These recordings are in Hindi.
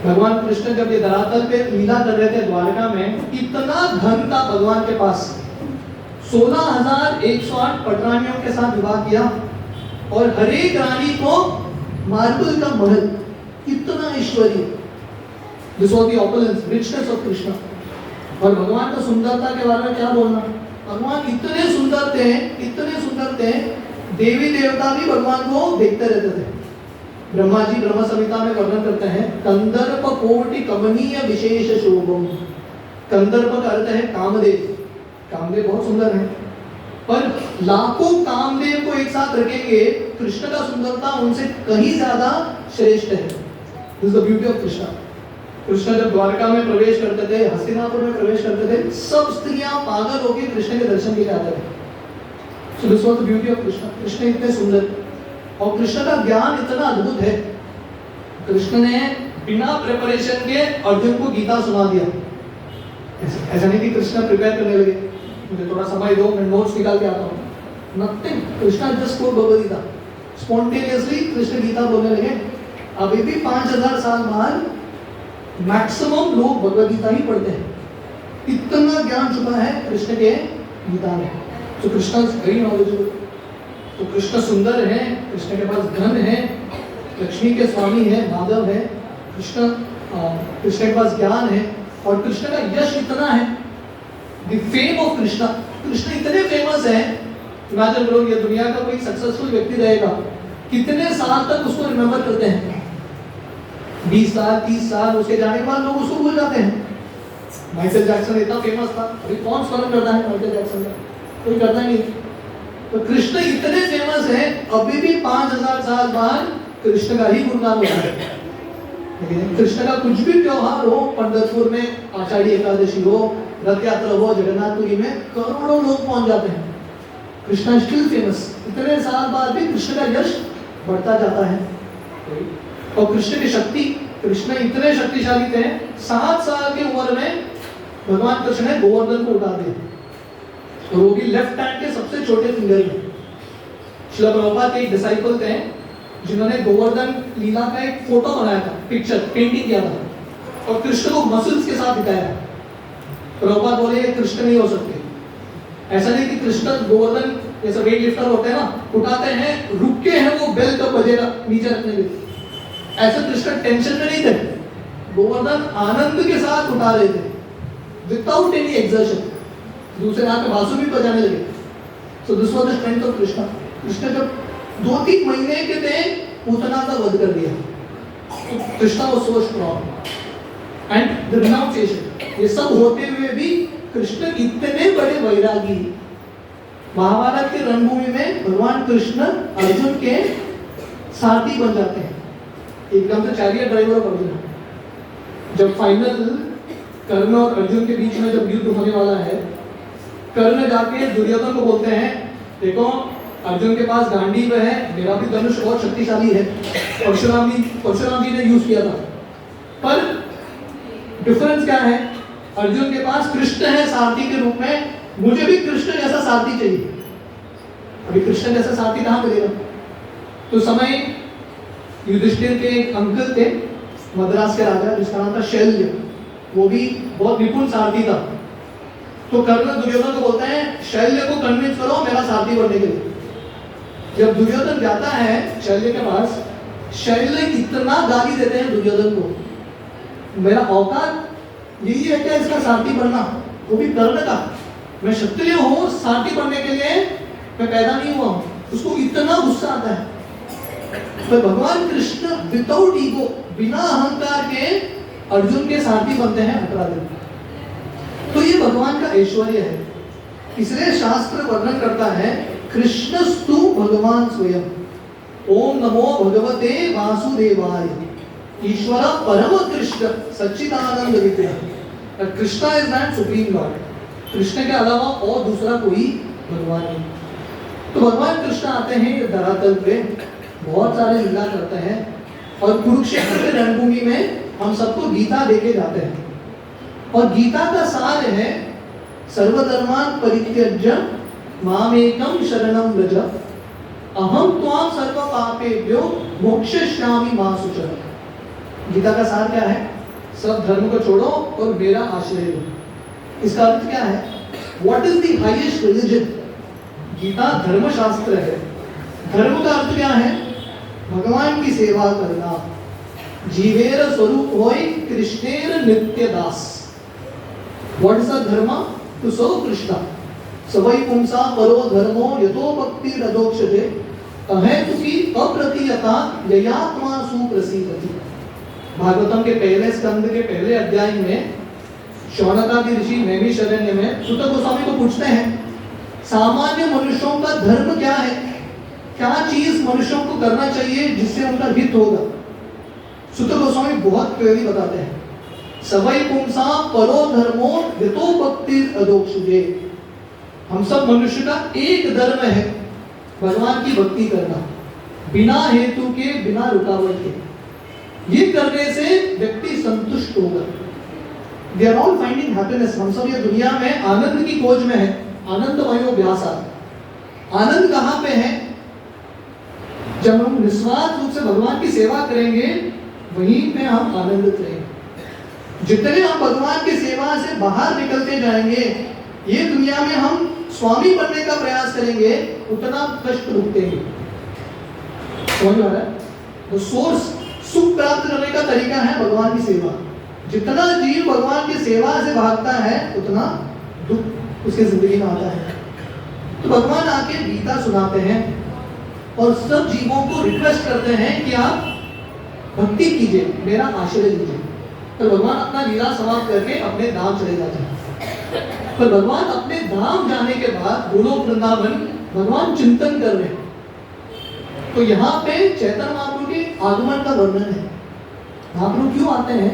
भगवान कृष्ण जब ये धरातल पे लीला कर रहे थे द्वारका में, इतना धन था भगवान के पास, 16,108 पटरानियों के साथ विवाह किया और हर एक रानी को मार्बल का महल, इतना ऐश्वर्य। This was the opulence, richness of Krishna. और भगवान का सुंदरता के बारे में क्या बोलना, भगवान इतने सुंदर थे, इतने सुंदर थे, देवी देवता भी भगवान को देखते रहते थे। ब्रह्मा जी ब्रह्म संहिता में वर्णन करते हैं, कंदर्प कोटि कमनीय विशेष शोभम। कंदर्प का अर्थ है कामदेव, कामदेव बहुत सुंदर है, पर लाखों कामदेव को एक साथ रखेंगे, कृष्ण का सुंदरता उनसे कहीं ज्यादा श्रेष्ठ है। This is the beauty of Krishna. Krishna जब द्वारका में प्रवेश करते थे, हस्तिनापुर में प्रवेश करते थे, सब स्त्रियां पागल होकर कृष्ण के दर्शन के लिए आते थे। So this was the beauty of Krishna. Krishna इतने सुंदर और कृष्ण का ज्ञान इतना अद्भुत है। कृष्ण ने बिना प्रिपरेशन के अर्जुन को गीता सुना दिया। ऐसा नहीं कि कृष्ण प्रिपेयर करने लगे, मुझे थोड़ा समय दो, मैं नोट्स निकाल के आता हूँ। Nothing, Krishna just spoke Bhagavad Gita. Spontaneously Krishna Gita बोलने लगे। अभी भी 5000 साल बाद मैक्सिमम लोग भगवद गीता ही पढ़ते हैं, इतना ज्ञान छुपा है कृष्ण के गीता में। तो कृष्ण इज वेरी नॉलेजेबल। तो कृष्ण सुंदर है, कृष्ण के पास धन है, लक्ष्मी के स्वामी है, माधव है, कृष्ण के पास ज्ञान है और कृष्ण का यश इतना है। The fame of Krishna, Krishna इतने फेमस है। इमेजिन करो ये दुनिया का कोई सक्सेसफुल व्यक्ति रहेगा, कितने साल तक उसको रिमेंबर करते हैं, 20 साल 30 साल, उसके जाने के बाद लोग उसको भूल जाते हैं। माइकल जैक्सन इतना फेमस था, अभी कौन स्मरण करता है माइकल जैक्सन का, कोई करता नहीं। तो कृष्ण इतने फेमस है, अभी भी 5000 साल बाद कृष्ण का ही गुणगान होता है। कृष्ण का कुछ भी त्योहार हो, पंढरपुर में आषाढ़ी एकादशी हो, रथ यात्रा हो, जगन्नाथपुरी में करोड़ों लोग पहुंच जाते हैं। कृष्ण स्टिल फेमस, इतने साल बाद भी कृष्ण का यश बढ़ता जाता है। और कृष्ण की शक्ति, कृष्ण इतने शक्तिशाली थे, 7 साल की उम्र में भगवान कृष्ण ने गोवर्धन को उठा दिया, और वो भी लेफ्ट हैंड के सबसे छोटे फिंगर में। श्रील प्रभुपाद के एक डिसाइपल थे जिन्होंने गोवर्धन लीला का एक फोटो बनाया था, पिक्चर पेंटिंग किया था और कृष्ण को मसल्स के साथ दिखाया। प्रभुपाद बोले कृष्ण नहीं हो सकते। ऐसा नहीं कि कृष्ण गोवर्धन जैसे वेट लिफ्टर होते हैं ना, उठाते हैं, रुके हैं, वो बेल तक बजेगा नीचे रखने के। ऐसा कृष्ण टेंशन में नहीं थे, गोवर्धन आनंद के साथ उठा रहे थे, विदाउट एनी एक्सर्शन। दूसरे हाथ में बांसुरी बजाने लगे। So this was the strength of Krishna. Krishna जब 2-3 महीने के थे, पूतना का वध कर दिया। तो Krishna was so strong and the renunciation, ये सब होते हुए भी कृष्ण इतने बड़े वैरागी। महाभारत के रणभूमि में भगवान कृष्ण अर्जुन के साथी बन जाते हैं, एकदम से चैरियट ड्राइवर ऑफ अर्जुन। जब फाइनल कर्ण और अर्जुन के बीच में जब युद्ध होने वाला है, कर्ण जाके दुर्योधन को बोलते हैं, देखो अर्जुन के पास गांडीव है, मेरा भी धनुष बहुत शक्तिशाली है, परशुराम जी ने यूज किया था, पर डिफरेंस क्या है, अर्जुन के पास कृष्ण है सारथी के रूप में, मुझे भी कृष्ण जैसा सारथी चाहिए। अभी कृष्ण जैसा सारथी कहाँ मिलेगा? तो समय युधिष्ठिर के एक अंकल थे मद्रास के राजा, जिसका नाम था शैल्य, वो भी बहुत निपुण सारथी था। तो कर्ण दुर्योधन को बोलते हैं, शैल्य को कन्विंस करो मेरा सारथी बनने के लिए। जब दुर्योधन जाता है शैल्य के पास, शैल्य इतना गाली देते हैं दुर्योधन को, मेरा औकात यही है क्या इसका सारथी बनना, वो भी कर्ण का? मैं क्षत्रिय हूँ, सारथी बनने के लिए मैं पैदा नहीं हुआ हूँ। उसको इतना गुस्सा आता है। तो भगवान कृष्ण विदाउट ईगो, बिना अहंकार के अर्जुन के सारथी बनते हैं 18 दिन। तो ये भगवान का ऐश्वर्य है। इसलिए शास्त्र वर्णन करता है, कृष्णस्तु भगवान स्वयं, ओम नमो भगवते वासुदेवाय, ईश्वर परम कृष्ण सच्चिदानंद विग्रह। Krishna is that supreme God. Krishna के अलावा और दूसरा कोई भगवान नहीं। तो भगवान कृष्ण आते हैं ये धरातल पे, बहुत सारे लीला करते हैं, और कुरुक्षेत्र के रणभूमि में हम सबको गीता देके जाते हैं। और गीता का सार है, सर्वधर्मान् परित्यज्य मामेकं शरणं व्रज, अहम त्वां सर्व पापेभ्यो मोक्षयिष्यामि मा शुचः। गीता का सार क्या है? सब धर्म को छोड़ो और मेरा आश्रय लो। इसका अर्थ क्या है? What is the highest religion? Gita धर्मशास्त्र है। धर्म का अर्थ क्या है? भगवान की सेवा करना। जीवेर स्वरूप होय कृष्णेर नित्य दास। What is the dharma? To serve Krishna. सवै पुंसा परो धर्मो यतो भक्ति रदोक्षते अहेतु की अप्रतीयता ययात्मा सुप्रसीदति। भागवतम के पहले स्कंद के पहले अध्याय में शौनकादि ऋषि नैमिषारण्य में सुत गोस्वामी को पूछते हैं सामान्य मनुष्यों का धर्म क्या है? क्या चीज मनुष्यों को करना चाहिए जिससे उनका हित होगा? सुत गोस्वामी बहुत क्लियरली बताते हैं, सवै पुंसा परो धर्मो यतो भक्ति अदोक्षते। हम सब मनुष्य का एक धर्म है, भगवान की भक्ति करना, बिना हेतु के, बिना रुकावट के। ये करने से व्यक्ति संतुष्ट होगा। We are all finding happiness। हम सब ये दुनिया में आनंद की खोज में है। आनंदमयो व्यासा। आनंद कहाँ पे है? जब हम निस्वार्थ रूप से भगवान की सेवा करेंगे, वहीं पे हम आनंदित रहेंगे। जितने हम भगवान की सेवा से बाहर निकलते जाएंगे, ये दुनिया में हम स्वामी बनने का प्रयास करेंगे, उतना कष्ट भुगतेंगे। समझ आ रहा है? तो सोर्स सुख प्राप्त करने का तरीका है भगवान की सेवा। जितना जीव भगवान की सेवा से भागता है, उतना दुख उसकी जिंदगी में आता है। तो भगवान आके गीता सुनाते हैं और सब जीवों को रिक्वेस्ट करते हैं कि आप भक्ति कीजिए, मेरा आश्रय लीजिए। तो भगवान अपना लीला समाप्त करके अपने धाम चले जाते हैं। पर भगवान अपने धाम जाने के बाद गोलोक वृंदावन भगवान चिंतन कर रहे हैं। तो यहाँ पे चैतन्य महाप्रभु के आगमन का वर्णन है। महाप्रभु क्यों आते हैं?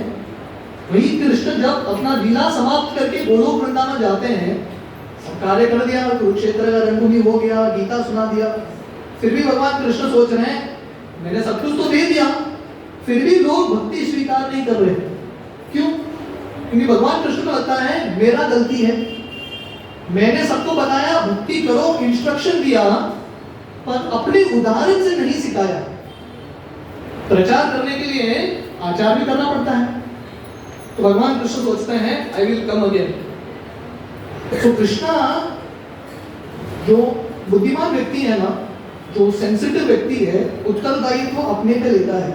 वही कृष्ण जब अपना लीला समाप्त करके गोलोक वृंदावन जाते हैं, सब कार्य कर दिया, कुरुक्षेत्र का रणभूमि हो गया, गीता सुना दिया, फिर भी भगवान कृष्ण सोच रहे हैं मैंने सब कुछ तो दे दिया, फिर भी लोग भक्ति स्वीकार नहीं कर रहे। क्यों? क्योंकि भगवान कृष्ण को लगता है मेरा गलती है, मैंने सबको बताया भक्ति करो, इंस्ट्रक्शन दिया, पर अपने उदाहरण से नहीं सिखाया। प्रचार करने के लिए आचार भी करना पड़ता है। तो भगवान कृष्ण सोचते हैं आई विल कम अगेन। तो कृष्णा जो बुद्धिमान व्यक्ति है ना, जो सेंसिटिव व्यक्ति है, उत्तरदायित्व को अपने पे लेता है।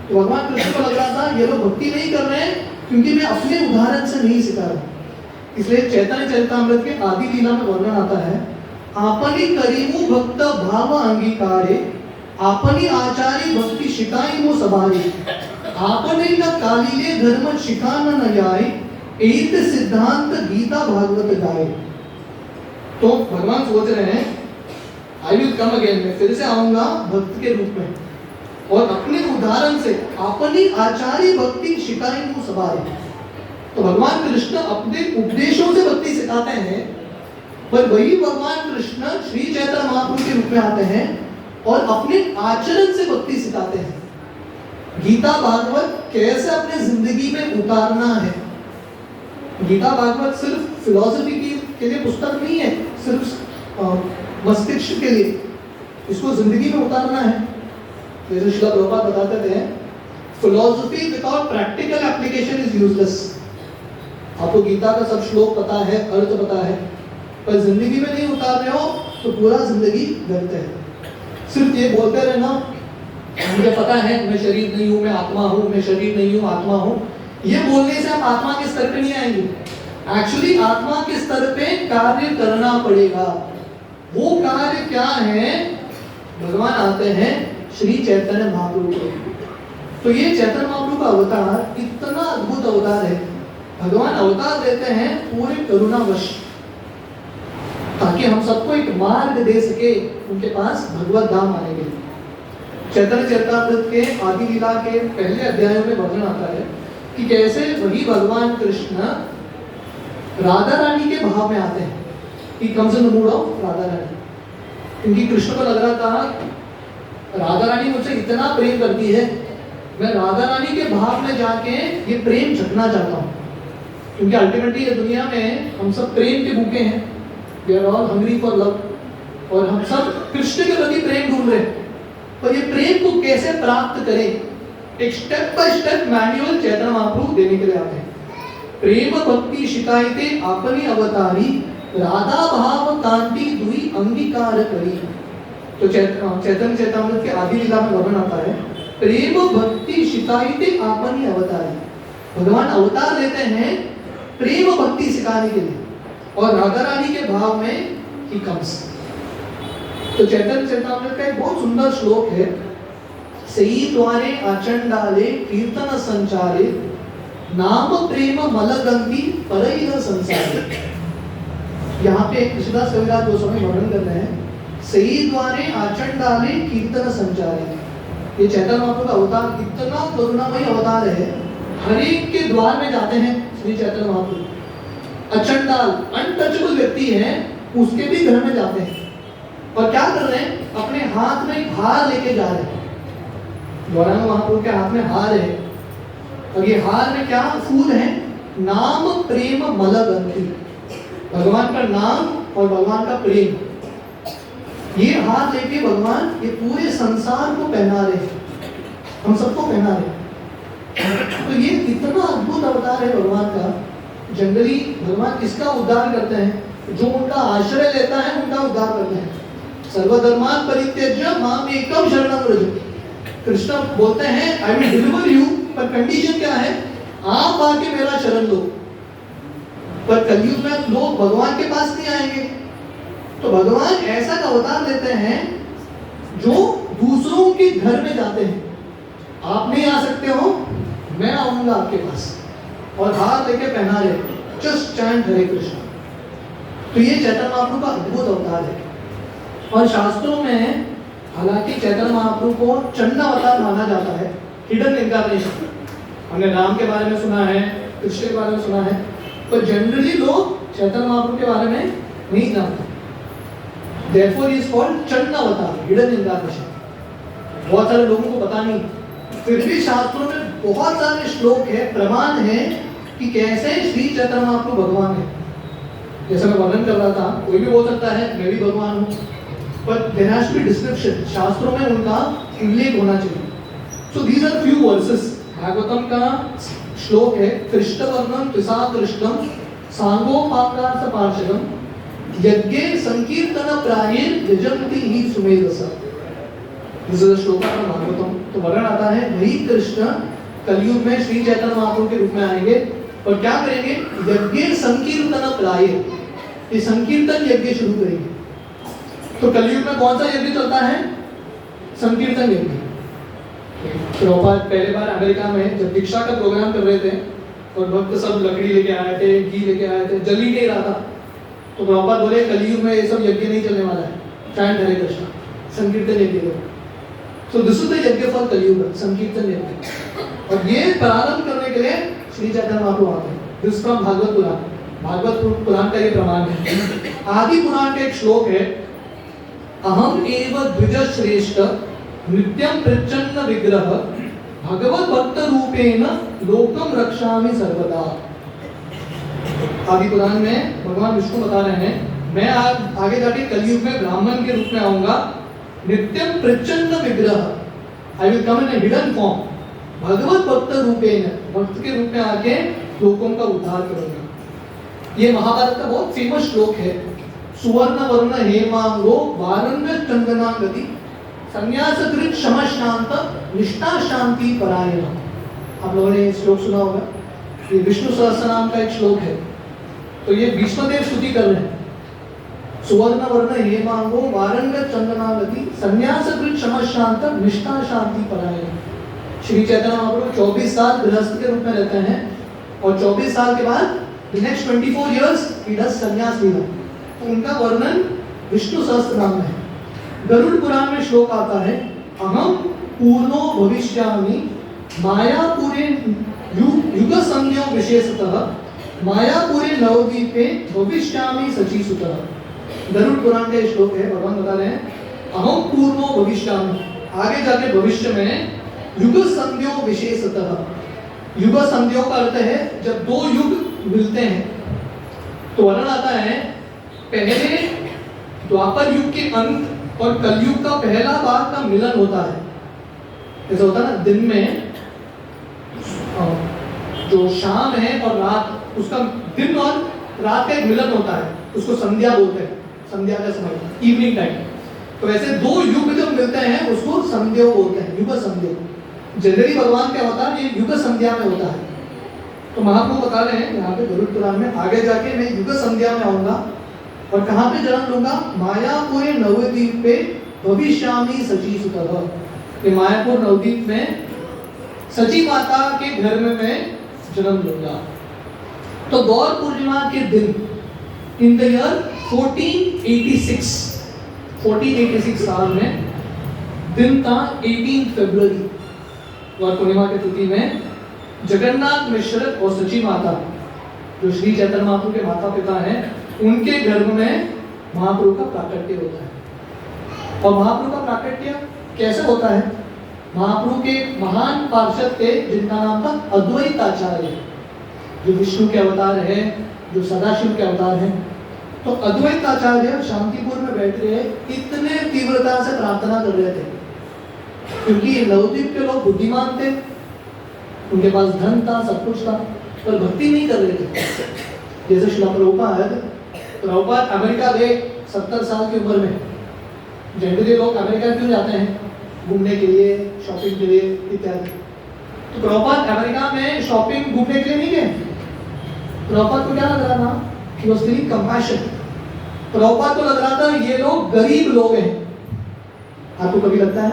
तो भगवान कृष्ण को लग रहा था ये लोग भक्ति नहीं कर रहे हैं क्योंकि मैं अपने उदाहरण से नहीं सिखा रहा। इसलिए चैतन्य चरितामृत के आदि लीला में वर्णन आता है, आपनी करीमु भक्त भाव अंगीकारे, आपनी आचारी भक्ति शिकाईमु सबारे, आपने न कालीले धर्म शिखान न जाए, एत सिद्धांत गीता भागवत गाए। तो भगवान सोच रहे हैं आई विल कम अगेन, मैं फिर से आऊंगा भक्त के रूप में और अपने उदाहरण से अपनी आचार्य भक्ति शिकाईमु सबारे। तो भगवान कृष्ण अपने उपदेशों से भक्ति सिखाते हैं, पर वही भगवान कृष्ण श्री चैतन्य महाप्रभु के रूप में आते हैं और अपने आचरण से भक्ति सिखाते हैं। गीता भागवत कैसे अपने जिंदगी में उतारना है। गीता भागवत सिर्फ फिलॉसफी के लिए पुस्तक नहीं है, सिर्फ मस्तिष्क के लिए, इसको जिंदगी में उतारना है। जैसे श्रील प्रभुपाद बताते थे, philosophy without practical application is useless. आपको गीता का सब श्लोक पता है, अर्थ पता है, पर जिंदगी में नहीं उतार रहे हो तो पूरा जिंदगी व्यर्थ है। सिर्फ ये बोलते रहना मुझे पता है मैं शरीर नहीं हूँ, मैं आत्मा हूँ, मैं शरीर नहीं हूँ, आत्मा हूँ, ये बोलने से आप आत्मा के स्तर पे नहीं आएंगे। एक्चुअली आत्मा के स्तर पे कार्य करना पड़ेगा। वो कार्य क्या है? भगवान आते हैं श्री चैतन्य महाप्रभु को। तो ये चैतन्य महाप्रभु का अवतार इतना अद्भुत अवतार है। भगवान अवतार देते हैं पूरे करुणावश, ताकि हम सबको एक मार्ग दे सके उनके पास भगवत धाम आने के लिए। चैतन्य चरितामृत के आदि लीला के पहले अध्यायों में वर्णन आता है कि कैसे वही भगवान कृष्ण राधा रानी के भाव में आते हैं। He comes in the mood of Radha Rani, क्योंकि कृष्ण को लग रहा था राधा रानी मुझसे इतना प्रेम करती है, मैं राधा रानी के भाव में जाके ये प्रेम झकना चाहता हूँ। क्योंकि अल्टीमेटली ये दुनिया में हम सब प्रेम के भूखे हैं, we are all hungry for love, और हम सब कृष्ण के प्रति प्रेम ढूंढ रहे हैं। पर ये प्रेम को कैसे प्राप्त करें, एक step by step manual Chaitanya Mahaprabhu देने के लिए आते हैं। प्रेम भक्ति शिकायते आपनी अवतारी, राधा भाव कांति दुई अंगीकार करी। तो चैतन्य चैतामृत के आदि लीला में वर्णन आता है, प्रेम भक्ति शिकायते आपनी अवतारी, भगवान अवतार लेते हैं प्रेम भक्ति सिखाने के लिए, और राधा रानी के भाव में ही कम्स। तो चैतन्य चैतामृत का एक बहुत सुंदर श्लोक है, सही द्वारे आचंडाले कीर्तन संचारे, नाम प्रेम मलगंती परैर संसारे। यहाँ पे कृष्णदास कविराज गोस्वामी वर्णन कर रहे हैं, सही द्वारे आचंडाले कीर्तन संचारे। ये चैतन्य महाप्रभु का अवतार इतना करुणामय अवतार है, हर एक के द्वार में जाते हैं श्री चैतन्य महाप्रभु। अचंडाल अनटचेबल व्यक्ति है, उसके भी घर में जाते हैं, और क्या कर रहे हैं, अपने हाथ में एक हार लेके जा रहे हैं। गौरांग महाप्रभु के हाथ में हार है, और ये हार में क्या फूल है, नाम प्रेम मलगंती, भगवान का नाम और भगवान का प्रेम। ये हार लेके भगवान ये पूरे संसार को पहना रहे हैं, हम सबको पहना रहे हैं। तो ये कितना अद्भुत अवतार है भगवान का। जनरली भगवान किसका उद्धार करते हैं, जो उनका आश्रय लेता है उनका उद्धार करते हैं। सर्वधर्मान परित्यज्य माम एकम शरणम व्रज। कृष्ण बोलते हैं आई विल डिलीवर यू, पर कंडीशन क्या है, आप आके मेरा शरण लो। पर कलयुग में लोग भगवान के पास नहीं आएंगे, तो भगवान ऐसा का अवतार लेते हैं जो दूसरों के घर में जाते हैं। आप नहीं आ सकते हो, मैं आऊंगा आपके पास, और हार लेके पहना रहे, जस्ट चैंट हरे कृष्ण। तो ये चैतन्य महाप्रभु का अद्भुत अवतार है। और शास्त्रों में हालांकि चैतन्य महाप्रभु को चंड अवतार माना जाता है, हिडन इनकार्नेशन। हमने राम के बारे में सुना है, कृष्ण के बारे में सुना है, पर जनरली लोग चैतन्य महाप्रभु के बारे में नहीं जानते। Therefore he is called Chand अवतार, हिडन इनकार्नेशन। बहुत सारे लोगों को पता नहीं, फिर भी शास्त्रों में बहुत सारे श्लोक है, प्रमाण है कि कैसे श्री चैतन्य महाप्रभु भगवान है। जैसे मैं वर्णन कर रहा था, कोई भी बोल सकता है मैं भी भगवान हूँ, but there has to be description, शास्त्रों में उनका उल्लेख होना चाहिए। So these are few verses। Bhagavatam का श्लोक है, कृष्ण वर्णम त्रिसा कृष्णम सांगोपाकार सपार्षदम, यज्ञे संकीर्तन प्रायेण यजन्ति ही सुमेधसा। This is a श्लोक from भागवतम। तो वर्णन आता है वही कृष्ण कलयुग में श्री चैतन्य महाप्रभु के रूप में आएंगे, और क्या करेंगे, यज्ञे संकीर्तन प्रायेण, ये संकीर्तन यज्ञ शुरू करेंगे। तो कलयुग में कौन सा यज्ञ चलता है, संकीर्तन यज्ञ। प्रभुपाद पहले बार अमेरिका में जब दीक्षा का प्रोग्राम कर रहे थे, और भक्त सब लकड़ी लेके आए थे, घी लेके आए थे, जल ही नहीं रहा था, तो प्रभुपाद बोले कलयुग में ये सब यज्ञ नहीं चलने वाला है, चैंट हरे कृष्ण, संकीर्तन यज्ञ करो। सो दिस इज द यज्ञ फॉर कलयुग, संकीर्तन यज्ञ। और ये प्रारंभ करने के लिए श्री चैतन्य महाप्रभु आते हैं। दिस फ्रॉम भागवत पुराण, भागवत पुराण का ये प्रमाण है। आदि पुराण का एक श्लोक है, अहम एव द्विज श्रेष्ठ नित्यम प्रचन्न विग्रह, भगवत भक्त रूपेण लोकम रक्षामि सर्वदा। आदि पुराण में भगवान विष्णु बता रहे हैं, मैं आगे जाके कलयुग में ब्राह्मण के रूप में आऊंगा, नित्यम प्रचन्न विग्रह, I will come in a hidden form, भगवत भक्त रूपेण, भक्त के रूप में आके लोगों का उद्धार करूंगा। ये महाभारत का बहुत फेमस श्लोक है, सुवर्ण वर्ण हेमांगो वारंग चंदनांगति, संन्यास कृत शम शांत निष्ठा शांति परायण। आप लोगों ने श्लोक सुना होगा, ये विष्णु सहस्त्रनाम का एक श्लोक है। तो ये भीष्मदेव स्तुति कर रहे हैं, सुवर्ण वर्ण हेमांगो वारंग चंदनांगति, संन्यास कृत शम शांत निष्ठा शांति परायण। श्री चैतन्य महाप्रभु 24 साल गृहस्थ के रूप में रहते हैं, और 24 साल के बाद the next 24 years he does संन्यास लीला। तो उनका वर्णन विष्णु सहस्त्रनाम में है। गरुड़ पुराण में श्लोक आता है, अहम पूर्णो भविष्यामि मायापुरे युग संज्ञो विशेषतः, मायापुरे नवद्वीपे भविष्यामि सचीसुतः। गरुड़ पुराण का श्लोक है, भगवान बता रहे हैं अहम पूर्णो भविष्यामि, आगे जाके भविष्य में युग संध्यो विशेषतः। युग संध्यो का अर्थ है जब दो युग मिलते हैं। तो वर्णन आता है, पहले द्वापर युग के अंत और कलयुग का पहला भाग का मिलन होता है। ऐसा होता है ना, दिन में जो शाम है और रात, उसका दिन और रात का एक मिलन होता है, उसको संध्या बोलते हैं, संध्या का समय, इवनिंग टाइम। तो वैसे दो युग जब मिलते हैं उसको संध्या बोलते हैं, युग संध्या। जनरली भगवान क्या होता है, ये युग संध्या में होता है। तो महाप्रभु बता रहे हैं यहाँ पे गरुड़ पुराण में, आगे जाके मैं युग संध्या में आऊंगा और कहाँ पे जन्म लूंगा, मायापुर नवद्वीप पे भविष्यामी सची सुतः। ये मायापुर नवद्वीप में सची माता के घर में मैं जन्म लूंगा। तो गौर पूर्णिमा के दिन इन द ईयर 1486 साल में दिन था 18 फरवरी। गौर पूर्णिमा की तिथि में जगन्नाथ मिश्र और सची माता, जो श्री चैतन्य महाप्रभु के माता पिता हैं, उनके गर्भ में महाप्रभु का प्राकट्य होता है। और महाप्रभु का प्राकट्य कैसे होता है, महाप्रभु के महान पार्षद थे जिनका नाम था अद्वैत आचार्य, जो विष्णु के अवतार है, जो सदाशिव के अवतार हैं। तो अद्वैत आचार्य शांतिपुर में बैठ गए, इतने तीव्रता से प्रार्थना कर रहे थे, क्योंकि नवद्वीप के लोग बुद्धिमान थे, उनके पास धन था, सब कुछ था, पर भक्ति नहीं कर रहे थे। जैसे श्रील प्रभुपाद अमेरिका गए 70 साल की उम्र में। जनरली लोग अमेरिका क्यों जाते हैं, घूमने के लिए, शॉपिंग के लिए इत्यादि। तो प्रभुपाद अमेरिका में शॉपिंग घूमने के लिए नहीं गए। प्रभुपाद को क्या लग रहा था, कि वो फीलिंग कंपैशन। प्रभुपाद को लग रहा था ये लोग गरीब लोग हैं। आपको कभी लगता है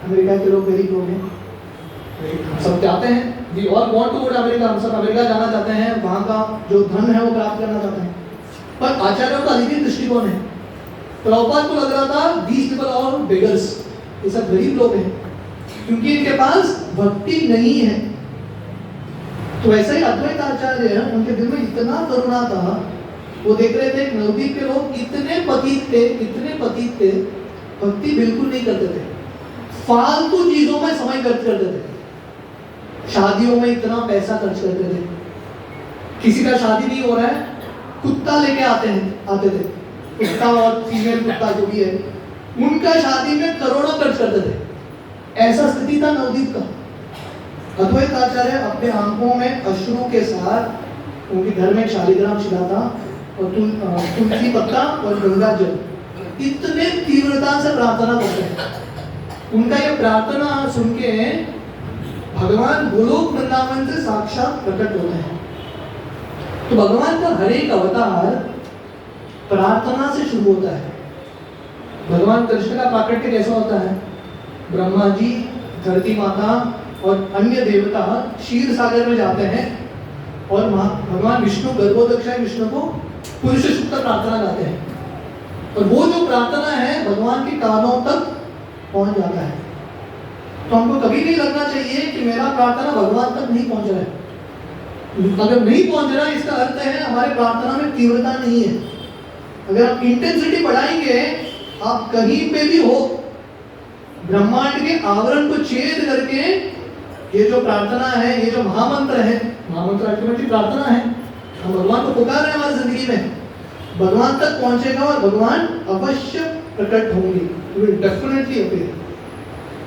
अमेरिका के लोग गरीब लोग हैं? सब चाहते हैं, we all want to go to America, हम सब अमेरिका जाना चाहते हैं, वहाँ का जो धन है वो प्राप्त करना चाहते हैं। पर आचार्यों का अलग ही दृष्टिकोण है। प्रभुपाद को लग रहा था दीस पीपल आर बेगर्स, ये सब गरीब लोग हैं, क्योंकि इनके पास भक्ति नहीं है। तो ऐसे ही अद्वैत आचार्य, उनके दिल में इतना करुणा था, वो देख रहे थे नवद्वीप के लोग इतने पतित थे, भक्ति बिल्कुल नहीं करते थे, फालतू चीजों में समय खर्च करते थे, शादियों में इतना पैसा खर्च करते थे। किसी का शादी नहीं हो रहा है, कुत्ता लेके आते थे, कुत्ता और फीमेल कुत्ता जो भी है, उनका शादी में करोड़ों खर्च करते थे। ऐसा स्थिति था नवद्वीप का। अद्वैत आचार्य अपने आंखों में अश्रु के साथ, उनके घर में एक शालिग्राम शिला था और तुलसी पत्ता और गंगा जल, इतने तीव्रता से प्रार्थना करते हैं। उनका ये प्रार्थना सुन के भगवान गोलोक वृंदावन से साक्षात प्रकट होते हैं। तो भगवान का हर एक अवतार प्रार्थना से शुरू होता है। भगवान कृष्ण का प्राकट्य कैसा होता है, ब्रह्मा जी, धरती माता और अन्य देवता क्षीर सागर में जाते हैं और भगवान विष्णु, गर्भोदक्षाय विष्णु को पुरुष सूक्त प्रार्थना गाते हैं, और वो जो प्रार्थना है भगवान के कानों तक पहुंच जाता है। तो हमको कभी नहीं लगना चाहिए कि मेरा प्रार्थना भगवान तक नहीं पहुंच रहा है। अगर नहीं पहुंच रहा, इसका अर्थ है हमारे प्रार्थना में तीव्रता नहीं है। अगर आप इंटेंसिटी बढ़ाएंगे, आप कहीं पे भी हो, ब्रह्मांड के आवरण को छेद करके ये जो प्रार्थना है, ये जो महामंत्र है, महामंत्र अल्टीमेटली प्रार्थना है, हम भगवान को पुकार रहे हैं हमारी जिंदगी में, भगवान तक पहुंचेगा और भगवान अवश्य प्रकट होंगे, विल डेफिनेटली अपीयर।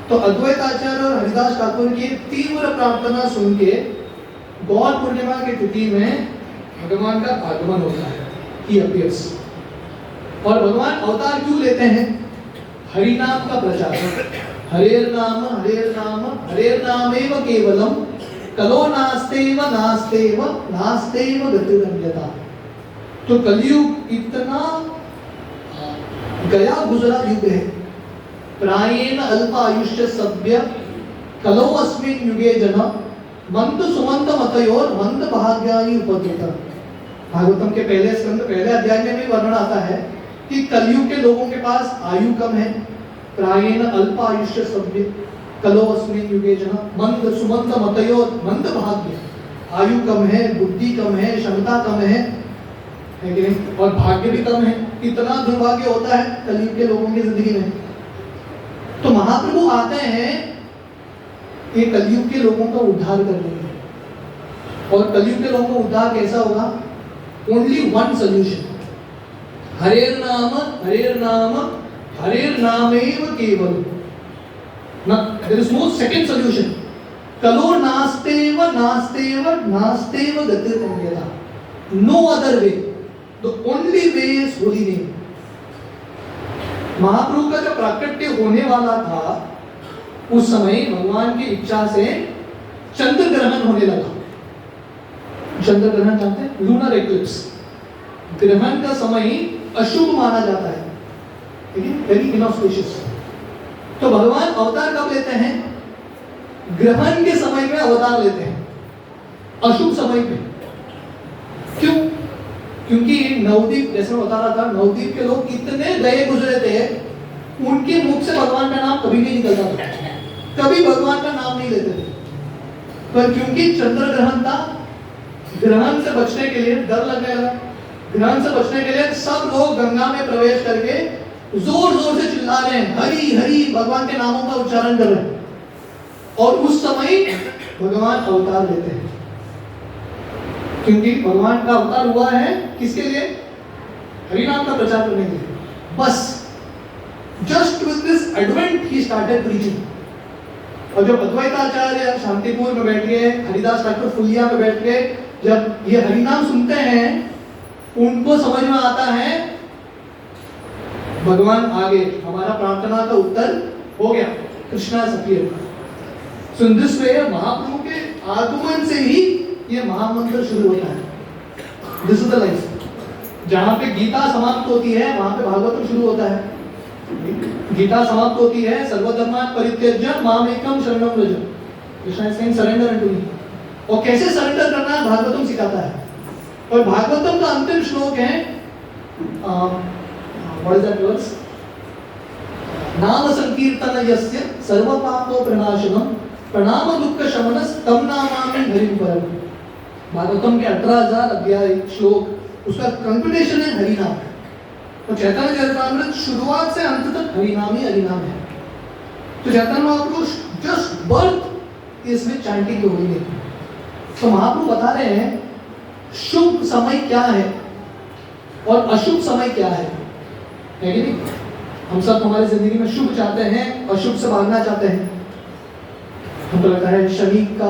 तो अद्वैत आचार्य और हरिदास ठाकुर की तीव्र प्रार्थना सुन के गौर पूर्णिमा की तिथि में भगवान का आगमन होता है, ही अपीयर्स। और भगवान अवतार क्यों लेते हैं, हरि नाम का प्रचार, हरेर नाम हरेर नामेव केवलम कलो नास्तेव गतिरन्यथा। तो कलयुग इतना गया गुजरा युग है, प्रायेण अल्प आयुष्य सभ्य कलो अस्मिन् युगे जन मंद सुमंत मतयोर मंद भाग्यायु उपद्रुता। भागवतम के पहले स्कंद पहले अध्याय में भी वर्णन आता है कि कलयुग के लोगों के पास आयु कम है, प्रायेण अल्प आयुष्य सभ्य कलो अस्मिन् युगे जन मंद सुमंत मतयोर मंद भाग्य, आयु कम है, बुद्धि कम है, क्षमता कम है कि नहीं, और भाग्य भी कम है। इतना दुर्भाग्य होता है कलयुग के लोगों की जिंदगी में। तो महाप्रभु आते हैं ये कलयुग के लोगों का उद्धार करने के लिए। और कलयुग के लोगों का उद्धार कैसा होगा, ओनली वन सोल्यूशन, हरेर नाम हरेर नामेव केवल, there is no second solution. कलो नास्तेव नास्तेव नास्तेव गतिर्न्यथा, no other way, the only way is holy name. Mahaprabhu का जब प्राकट्य होने वाला था उस समय भगवान की इच्छा से चंद्र ग्रहण होने लगा। चंद्र ग्रहण जानते हैं, लूनर एक्लिप्स। ग्रहण का समय अशुभ माना जाता है, वेरी इनऑस्पिशियस। तो भगवान अवतार कब लेते हैं? ग्रहण के समय में अवतार लेते हैं, अशुभ समय पे। क्यों? क्योंकि नवदीप, जैसे मैं बता रहा था, नवदीप के लोग कितने गए गुजरे थे, उनके मुख से भगवान का नाम कभी नहीं निकलता था, कभी भगवान का नाम नहीं लेते थे। पर क्योंकि चंद्र ग्रहण था, ग्रहण से बचने के लिए डर लगने लगा, ग्रहण से बचने के लिए सब लोग गंगा में प्रवेश करके जोर जोर से चिल्ला रहे हैं, हरि हरि, भगवान के नामों का उच्चारण कर रहे हैं। और उस समय भगवान अवतार लेते हैं, क्योंकि भगवान का अवतार हुआ है किसके लिए? हरि नाम का प्रचार करने के लिए। बस just with this advent he started preaching. और जब अद्वैताचार्य शांतिपुर में बैठ गए, हरिदास ठाकुर फुलिया में बैठ गए, जब ये हरि नाम सुनते हैं, उनको समझ में आता है भगवान आगे, हमारा प्रार्थना का उत्तर हो गया, कृष्णा सफियर। So in this way Mahaprabhu के आगमन से ही ये महामंत्र शुरू होता है। This is the life. जहां पे गीता समाप्त होती है वहां पे भागवतम शुरू होता है। गीता समाप्त होती है, सर्वधर्मान् परित्यज्य मामेकं शरणं व्रज, Krishna is saying surrender to me. और कैसे सरेंडर करना है भागवतम सिखाता है। और भागवतम का अंतिम श्लोक है, व्हाट इज दैट वर्स? नाम संकीर्तन यस्य सर्व पापो प्रणाशनम प्रणाम दुख शमनस तम नामामि हरिं परम। भागवतम के 18,000 अध्याय श्लोक, उसका कंक्लूडेशन है हरि नाम। तो चैतन्य चरितामृत शुरुआत से अंत तक हरिनाम ही हरिनाम है। तो चैतन्य महाप्रभु जस्ट बर्थ इसमें चैंटिंग हो रही है। तो महाप्रभु बता रहे हैं शुभ समय क्या है और अशुभ समय क्या है कि नहीं? हम सब हमारी जिंदगी में शुभ चाहते हैं, अशुभ से भागना चाहते हैं। हमको लगता है शनि का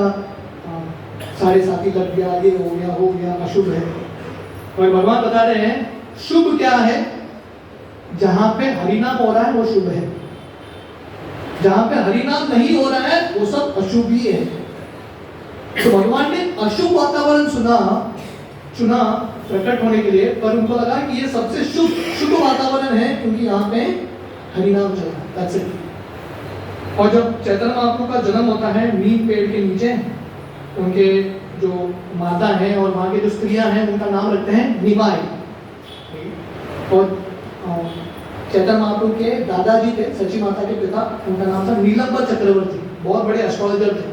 7.5 लग गया, ये हो गया, अशुभ है। और भगवान बता रहे हैं शुभ क्या है? जहां पे हरिनाम हो रहा है वो शुभ है, जहां पे हरिनाम नहीं हो रहा है वो सब अशुभ ही है। तो भगवान ने अशुभ वातावरण चुना प्रकट होने के लिए, पर उनको लगा कि ये सबसे शुभ वातावरण है, क्योंकि यहाँ पे हरिनाम चल रहा है। और जब चैतन्य महाप्रभु का जन्म होता है नीम पेड़ के नीचे, उनके जो माता हैं और वहाँ के जो स्त्रियां हैं उनका नाम रखते हैं निमाई। और चैतन्य महाप्रभु के दादाजी थे, सची माता के पिता, उनका नाम था नीलंबर चक्रवर्ती, बहुत बड़े एस्ट्रोलॉजर थे।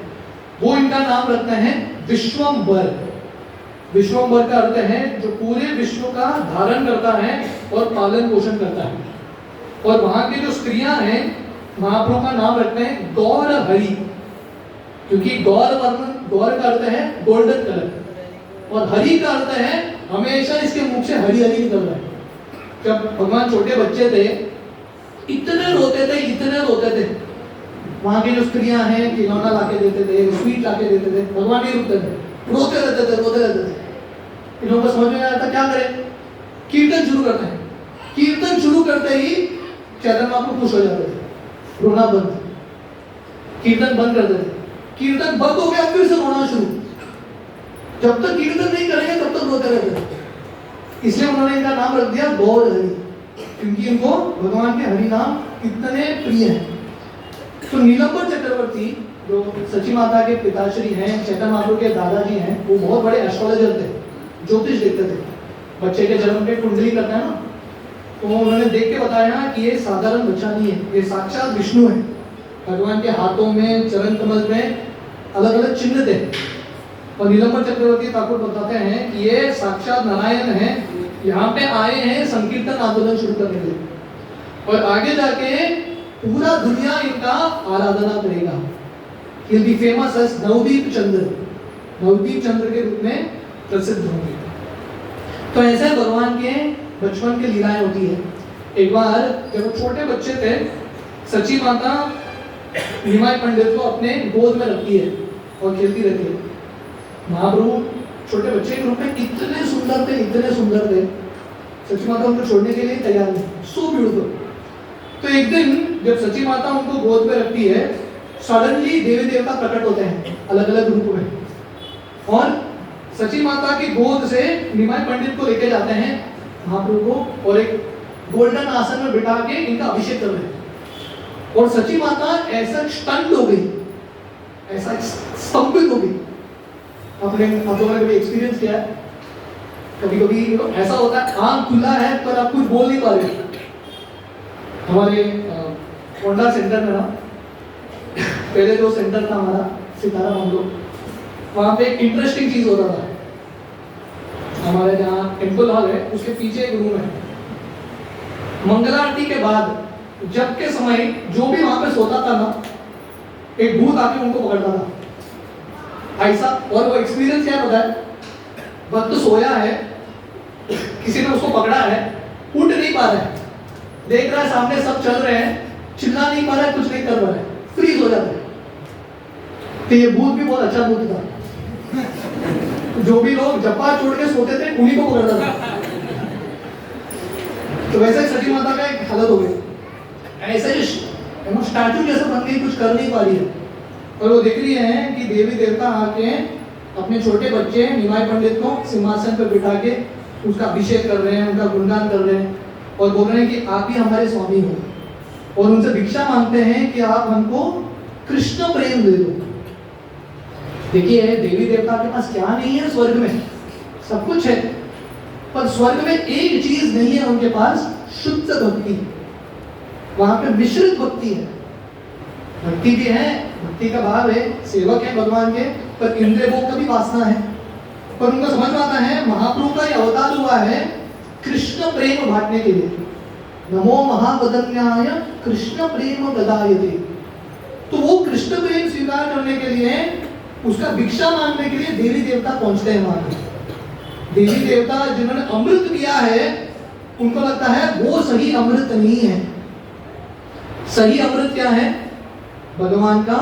वो इनका नाम रखते हैं विश्वम्बर। विश्वम्बर का अर्थ है जो पूरे विश्व का धारण करता है और पालन पोषण करता है। और वहाँ की जो स्त्रियां हैं महाप्रभु का नाम रखते हैं गौर हरि, क्योंकि गौर का अर्थ है गोल्डन कलर और हरि का अर्थ है हमेशा इसके मुख से हरि हरि निकल रहा है। जब भगवान छोटे बच्चे थे इतने रोते थे, वहाँ की जो स्त्रियां हैं खिलौना लाके देते थे, स्वीट लाके देते थे, भगवान नहीं रुकते थे, रोते रहते थे। इन लोगों को समझ में आया था क्या करें? कीर्तन शुरू करते हैं। कीर्तन शुरू करते ही चैतन्य महाप्रभु खुश हो जाते थे, रोना बंद, कीर्तन बंद कर देते। कीर्तन बंद हो गया फिर से रोना शुरू। जब तक कीर्तन नहीं करेंगे तब तक रोते रहते थे। इसलिए उन्होंने इनका नाम रख दिया गौर हरि, क्योंकि इनको भगवान के हरि नाम इतने प्रिय हैं। तो नीलंबर चक्रवर्ती जो सची माता के पिताश्री हैं, चैतन्य महाप्रभु के दादाजी हैं, वो बहुत बड़े एस्ट्रोलॉजर थे, ज्योतिष देखते थे। बच्चे के जन्म पे कुंडली करते हैं ना, तो उन्होंने देख के बताया कि ये साधारण बच्चा नहीं है, ये साक्षात विष्णु है। भगवान के हाथों में, चरण कमल में अलग अलग चिन्ह थे। और नीलंबर चक्रवर्ती ठाकुर बताते हैं कि ये साक्षात नारायण है, यहाँ पे आए हैं संकीर्तन आंदोलन शुरू करने के लिए, और आगे जाके पूरा दुनिया इनका आराधना करेगा। He'll be famous as Navdeep चंद्र, नवदीप चंद्र के रूप में प्रसिद्ध होंगे। तो ऐसे भगवान के बचपन की लीलाएं होती है। एक बार जब वो छोटे बच्चे थे, सची माता निमाई पंडित को अपने गोद में रखती है और खेलती रहती है। महाप्रभु छोटे बच्चे के रूप में इतने सुंदर थे, सची माता उनको छोड़ने के लिए तैयार नहीं, सो ब्यूटीफुल। तो एक दिन जब सची माता उनको गोद पे रखती है, सडनली देवी देवता प्रकट होते हैं अलग अलग रूप में, और सची माता की गोद से निमाय पंडित को लेके जाते हैं महाप्रभु को, और एक गोल्डन आसन में बिठा के इनका अभिषेक कर रहे हैं। और सची माता ऐसा स्टंट हो गई, ऐसा स्तंभित हो गई। आप लोगों ने कभी एक्सपीरियंस किया है? कभी कभी ऐसा होता है आंख खुला है पर आप कुछ बोल नहीं पा रहे। हमारे होंडा सेंटर में ना, पहले जो सेंटर था हमारा सितारा बंगलो, वहाँ पे एक इंटरेस्टिंग चीज होता था। हमारे जहाँ टेम्पल हॉल है उसके पीछे एक रूम है। मंगला आरती के बाद जब के समय जो भी वहां पे सोता था ना, एक भूत आके उनको पकड़ता था ऐसा। और वो एक्सपीरियंस क्या पता है, भक्त सोया है, किसी ने उसको पकड़ा है, उठ नहीं पा रहा है, देख रहा है सामने सब चल रहे हैं, चिल्ला नहीं पा रहा है, कुछ नहीं कर रहा है, फ्रीज हो जाता है। तो ये भूत भी बहुत अच्छा भूत था। जो भी लोग जप्पा छोड़ के सोते थे उन्हीं को पकड़ता था। तो वैसे सची माता का एक हालत हो गई, ऐसे स्टैचू जैसा बन गई, कुछ कर नहीं पा रही है। और वो देख रही है कि देवी देवता आके अपने छोटे बच्चे निमाय पंडित को सिंहासन पर बिठा के उसका अभिषेक कर रहे हैं, उनका गुणगान कर रहे हैं, और बोल रहे हैं कि आप ही हमारे स्वामी हो, और उनसे भिक्षा मांगते हैं कि आप हमको कृष्ण प्रेम दे दो। देखिए देवी देवता के पास क्या नहीं है, स्वर्ग में सब कुछ है, पर स्वर्ग में एक चीज नहीं है उनके पास, शुद्ध भक्ति। वहां पे मिश्रित भक्ति है, भक्ति भी है, भक्ति का भाव है, सेवक है भगवान के, पर इंद्रिय भोग का भी वासना है। पर उनको समझ में आता है महाप्रभु का ये अवतार हुआ है कृष्ण प्रेम बांटने के लिए। नमो महावदन्याय कृष्ण प्रेम गदायते। तो वो कृष्ण प्रेम स्वीकार करने के लिए, उसका भिक्षा मांगने के लिए देवी देवता पहुंचते हैं वहां पर। देवी देवता जिन्होंने अमृत पिया है, उनको लगता है वो सही अमृत नहीं है। सही अमृत क्या है? भगवान का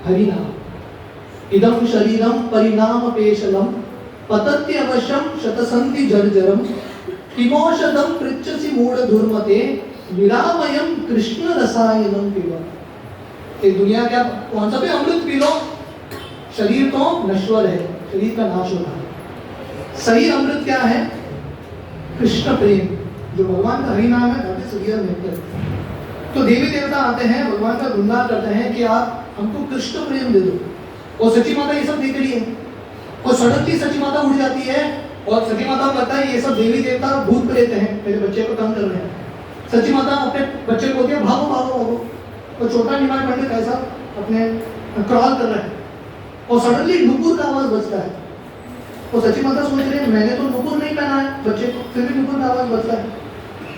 हरि नाम। इदम शरीरम परिणाम पेशलम पतत्य अवश्यम शतसंति जर्जरम किमोषधम पृच्छसि मूढ़ दुर्मते विरामयम कृष्ण रसायनम पिबा। ये दुनिया क्या, कौन सा भी अमृत पी लो, शरीर तो नश्वर है, शरीर का नाश होता है। सही अमृत क्या है? कृष्ण प्रेम, जो भगवान का हरि नाम है, दैट इज रियल नेक्टर। तो देवी देवता आते हैं, भगवान का गुणगान करते हैं कि आप हमको कृष्ण प्रेम दे दो। और सची माता ये सब देख रही है, और सडनली सची माता उठ जाती है, और सची माता को लगता है ये सब देवी देवता भूत प्रेत हैं, मेरे बच्चे को तंग कर रहे हैं। सची माता अपने बच्चे को बोलती है भागो भागो भागो, और छोटा निमाय पंडित ऐसा अपने क्रॉल कर रहा है, और सडनली नुपुर का आवाज बजता है। और सची माता सोच रही है मैंने तो नुपुर नहीं पहना है बच्चे को, फिर भी नुपुर का आवाज बजता है।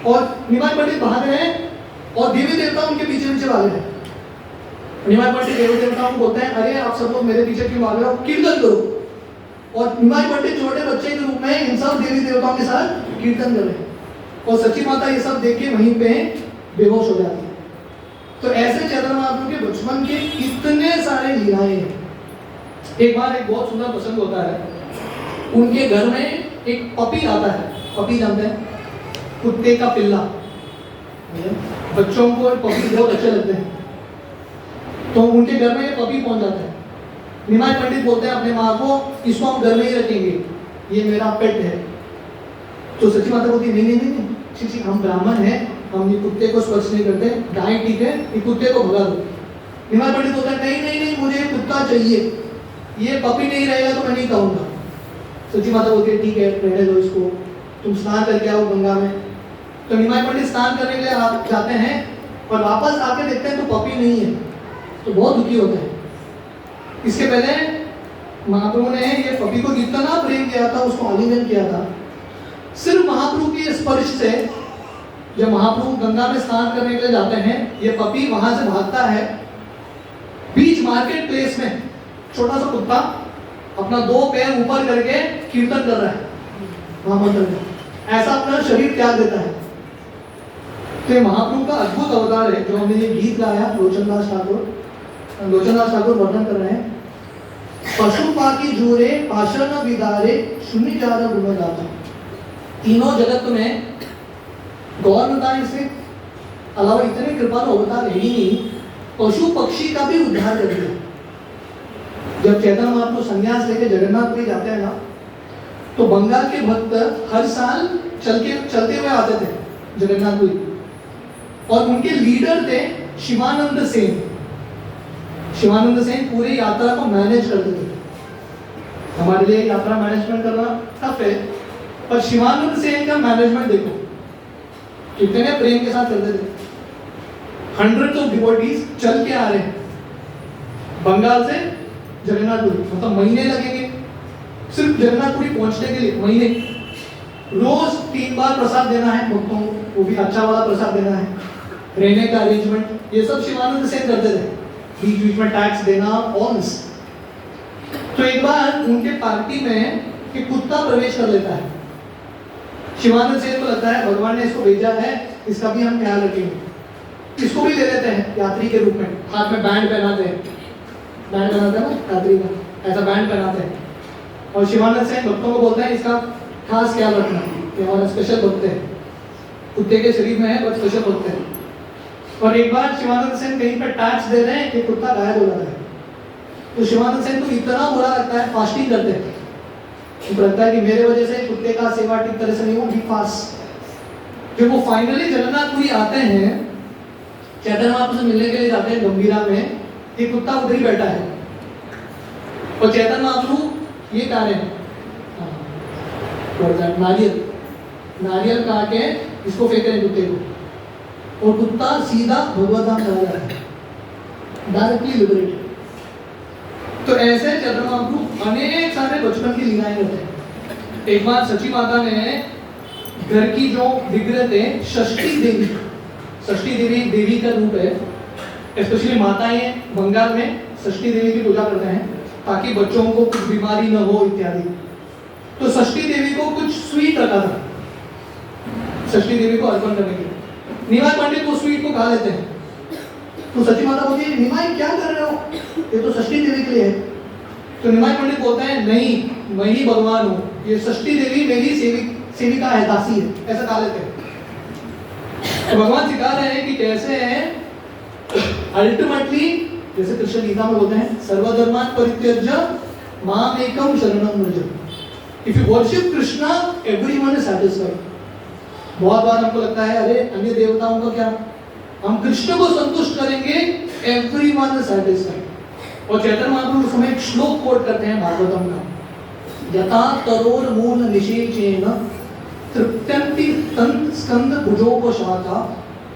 और निमाय पंडित भाग रहे हैं, और देवी देवता उनके पीछे पीछे भाग रहे हैं। निमाय पंडित देवी देवताओं को बोलते हैं अरे आप सब लोग मेरे पीछे क्यों भाग रहे हो, कीर्तन करो। और निमाय पंडित छोटे बच्चे के रूप में इन सब देवी देवताओं के साथ कीर्तन कर रहे हैं, और सची माता ये सब देख के वहीं पे बेहोश हो जाती है। तो ऐसे चैतन्य महाप्रभु के बचपन के इतने सारे लीलाएं हैं। एक बार एक बहुत सुंदर प्रसंग होता है, उनके घर में एक पपी आता है। पपी जानते हैं, कुत्ते का पिल्ला। बच्चों को पपी बहुत अच्छे लगते हैं, तो उनके घर में ये पपी पहुंच जाता है। निमाय पंडित बोलते हैं अपने माँ को इसको हम घर में ही रखेंगे, ये मेरा पेट है। तो सची माता बोलती नहीं नहीं नहीं, ठीक हम ब्राह्मण हैं, हम ये कुत्ते को स्पर्श नहीं करते, गाय ठीक है, ये कुत्ते को भगा दो। निमाय पंडित बोलता है नहीं नहीं नहीं, मुझे कुत्ता चाहिए, ये पपी नहीं रहेगा तो मैं नहीं कहूँगा। सची माता बोलती है ठीक है रहने दो इसको, तुम स्नान करके आओ गंगा में। तो निमाय पंडित स्नान करने के लिए जाते हैं, और वापस आके देखते हैं तो पपी नहीं है, तो बहुत दुखी होते हैं। इसके पहले महाप्रभु ने ये पपी को जितना प्रेम किया था, उसको आलिंगन किया था। सिर्फ महाप्रभु के स्पर्श से जब महाप्रभु गंगा में स्नान करने के लिए जाते हैं, ये पपी वहां से भागता है। बीच मार्केट प्लेस में छोटा सा कुत्ता अपना 2 पैर ऊपर करके कीर्तन कर रहा है, महामंत्र में ऐसा अपना शरीर त्याग देता है। तो ये महाप्रभु का अद्भुत अवतार है, जो हमने ये गीत गाया, लोचनदास ठाकुर वर्णन कर रहे हैं पशु पाकी जूरे पाषाण विदारे शून्य ज्यादा गुणगाता। तीनों जगत में गौरता इससे अलावा इतने कृपालु अवतार है ही नहीं, पशु पक्षी का भी उद्धार कर दिया। जब चैतन्य महाप्रभु संन्यास लेके जगन्नाथपुरी जाते हैं ना, तो बंगाल के भक्त हर साल चलते हुए आते थे जगन्नाथपुरी, और उनके लीडर थे शिवानंद सेन। शिवानंद सेन पूरी यात्रा को मैनेज करते थे। हमारे लिए यात्रा मैनेजमेंट करना टफ है, पर शिवानंद सेन का मैनेजमेंट देखो कितने प्रेम के साथ चलते थे। हंड्रेड्स ऑफ डिवोटीज चल के आ रहे हैं बंगाल से जगन्नाथपुरी, मतलब महीने लगेंगे सिर्फ जगन्नाथपुरी पहुंचने के लिए, महीने। रोज 3 बार प्रसाद देना है भक्तों को, वो भी अच्छा वाला प्रसाद देना है, रहने का अरेंजमेंट, ये सब शिवानंद सेन करते थे। बीच बीच में टैक्स देना, ऑल दिस। तो एक बार उनके पार्टी में एक कुत्ता प्रवेश कर लेता है। शिवानंद सेन को लगता है भगवान ने इसको भेजा है, इसका भी हम ख्याल रखेंगे, इसको भी ले लेते हैं यात्री के रूप में। हाथ में बैंड पहनाते हैं, बैंड पहनाते हैं ना यात्री का, ऐसा बैंड पहनाते हैं, और शिवानंद सेन भक्तों को बोलते हैं इसका खास ख्याल रखना, ये हमारा स्पेशल भक्त है, कुत्ते के शरीर में है बट स्पेशल भक्त है। और एक बार शिवानंद सेन कहीं पर टैक्स दे रहे हैं कि कुत्ता गायब हो जाता है, तो शिवानंद सेन को इतना बुरा लगता है, फास्टिंग करते हैं, उनको लगता है कि मेरे वजह से कुत्ते का सेवा ठीक तरह से नहीं होगी, फास्ट। जब वो फाइनली जगन्नाथपुरी आते हैं, चैतन्य महाप्रभु से मिलने के लिए जाते हैं गंभीरा में, ये कुत्ता उधर ही बैठा है, और चैतन्य महाप्रभु ये गा रहे हैं नारियल काट के इसको फेंक रहे हैं कुत्ते को, और कुत्ता सीधा भगवत धाम चला जा रहा है, डायरेक्टली लिबरेटेड। तो ऐसे चैतन्य महाप्रभु अनेक सारे बचपन की लीलाएं करते हैं। एक बार सची माता ने घर की जो विग्रह थे, षष्ठी देवी देवी का रूप है, स्पेशली माताएं बंगाल में षष्ठी देवी की पूजा करते हैं ताकि बच्चों को कुछ बीमारी न हो इत्यादि। तो षष्ठी देवी को कुछ स्वीट रखा था, षष्ठी देवी को अर्पण करने के लिए। निमाई पंडित वो स्वीट को खा लेते हैं, तो सची माता बोलती है निमाई क्या कर रहे हो, ये तो षष्ठी देवी के लिए है। तो निमाई पंडित बोलते हैं नहीं, मैं ही भगवान हूँ, ये षष्ठी देवी मेरी सेविका है, दासी है, ऐसा खा लेते हैं। तो भगवान सिखा रहे हैं कि कैसे अल्टीमेटली, जैसे कृष्ण गीता में बोलते हैं सर्वधर्मान परित्यज्य माम एकम शरणम Vraj. If you worship Krishna everyone is satisfied. बहुत बार हमको लगता है अरे अन्य देवताओं का क्या, हम कृष्ण को संतुष्ट करेंगे, एवरीवन इज सैटिस्फाइड। और चैतन्य महाप्रभु उस समय एक श्लोक कोट करते हैं भागवतम का, यथा तरोर मूल निषेचेन तृप्यन्ति तंत स्कंद भुजोपशाखा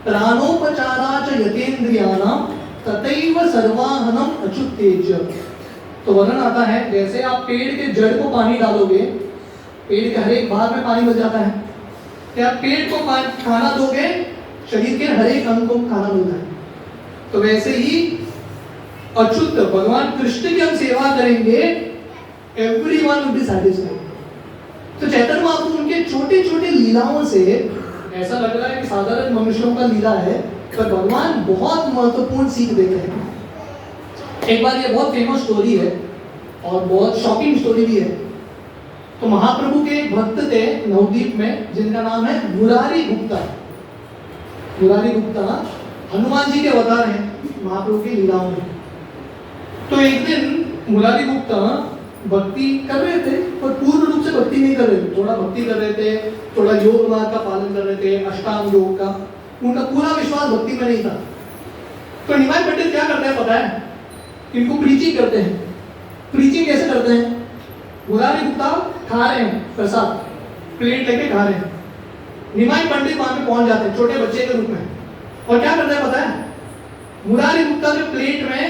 प्राणोपचारा च यतेन्द्रियाणाम तथैव सर्वाहनम अच्युतेज। तो वर्णन आता है जैसे आप पेड़ के जड़ को पानी डालोगे, पेड़ के हर एक भाग में पानी मिल जाता है, क्या आप पेड़ को खाना दोगे, शरीर के हर एक अंग को खाना मिलता है। तो वैसे ही अच्युत भगवान कृष्ण की हम सेवा करेंगे, एवरीवन विल बी सैटिस्फाइड। तो चैतन्य महाप्रभु उनके छोटे छोटे लीलाओं से ऐसा लग रहा है कि साधारण मनुष्यों का लीला है, पर भगवान बहुत महत्वपूर्ण सीख देते हैं। एक बार ये बहुत फेमस स्टोरी है और बहुत शॉकिंग स्टोरी भी है। तो महाप्रभु के एक भक्त थे नवद्वीप में, जिनका नाम है मुरारी गुप्ता। मुरारी गुप्ता हनुमान जी के अवतार हैं महाप्रभु की लीलाओं में। तो एक दिन मुरारी गुप्ता भक्ति कर रहे थे, पर पूर्ण रूप से भक्ति नहीं कर रहे थे, थोड़ा भक्ति कर रहे थे, थोड़ा योग मार्ग का पालन कर रहे थे, अष्टांग योग का, उनका पूरा विश्वास भक्ति में नहीं था। तो निमाई पंडित क्या करते हैं पता है, इनको प्रीचिंग करते हैं। प्रीचिंग कैसे करते हैं, मुरारी गुप्ता खा रहे हैं प्रसाद, प्लेट लेके खा रहे हैं, निमाई पंडित वहां पे पहुंच जाते हैं छोटे बच्चे के रूप में, और क्या करते हैं पता है, मुरारी गुप्ता के प्लेट में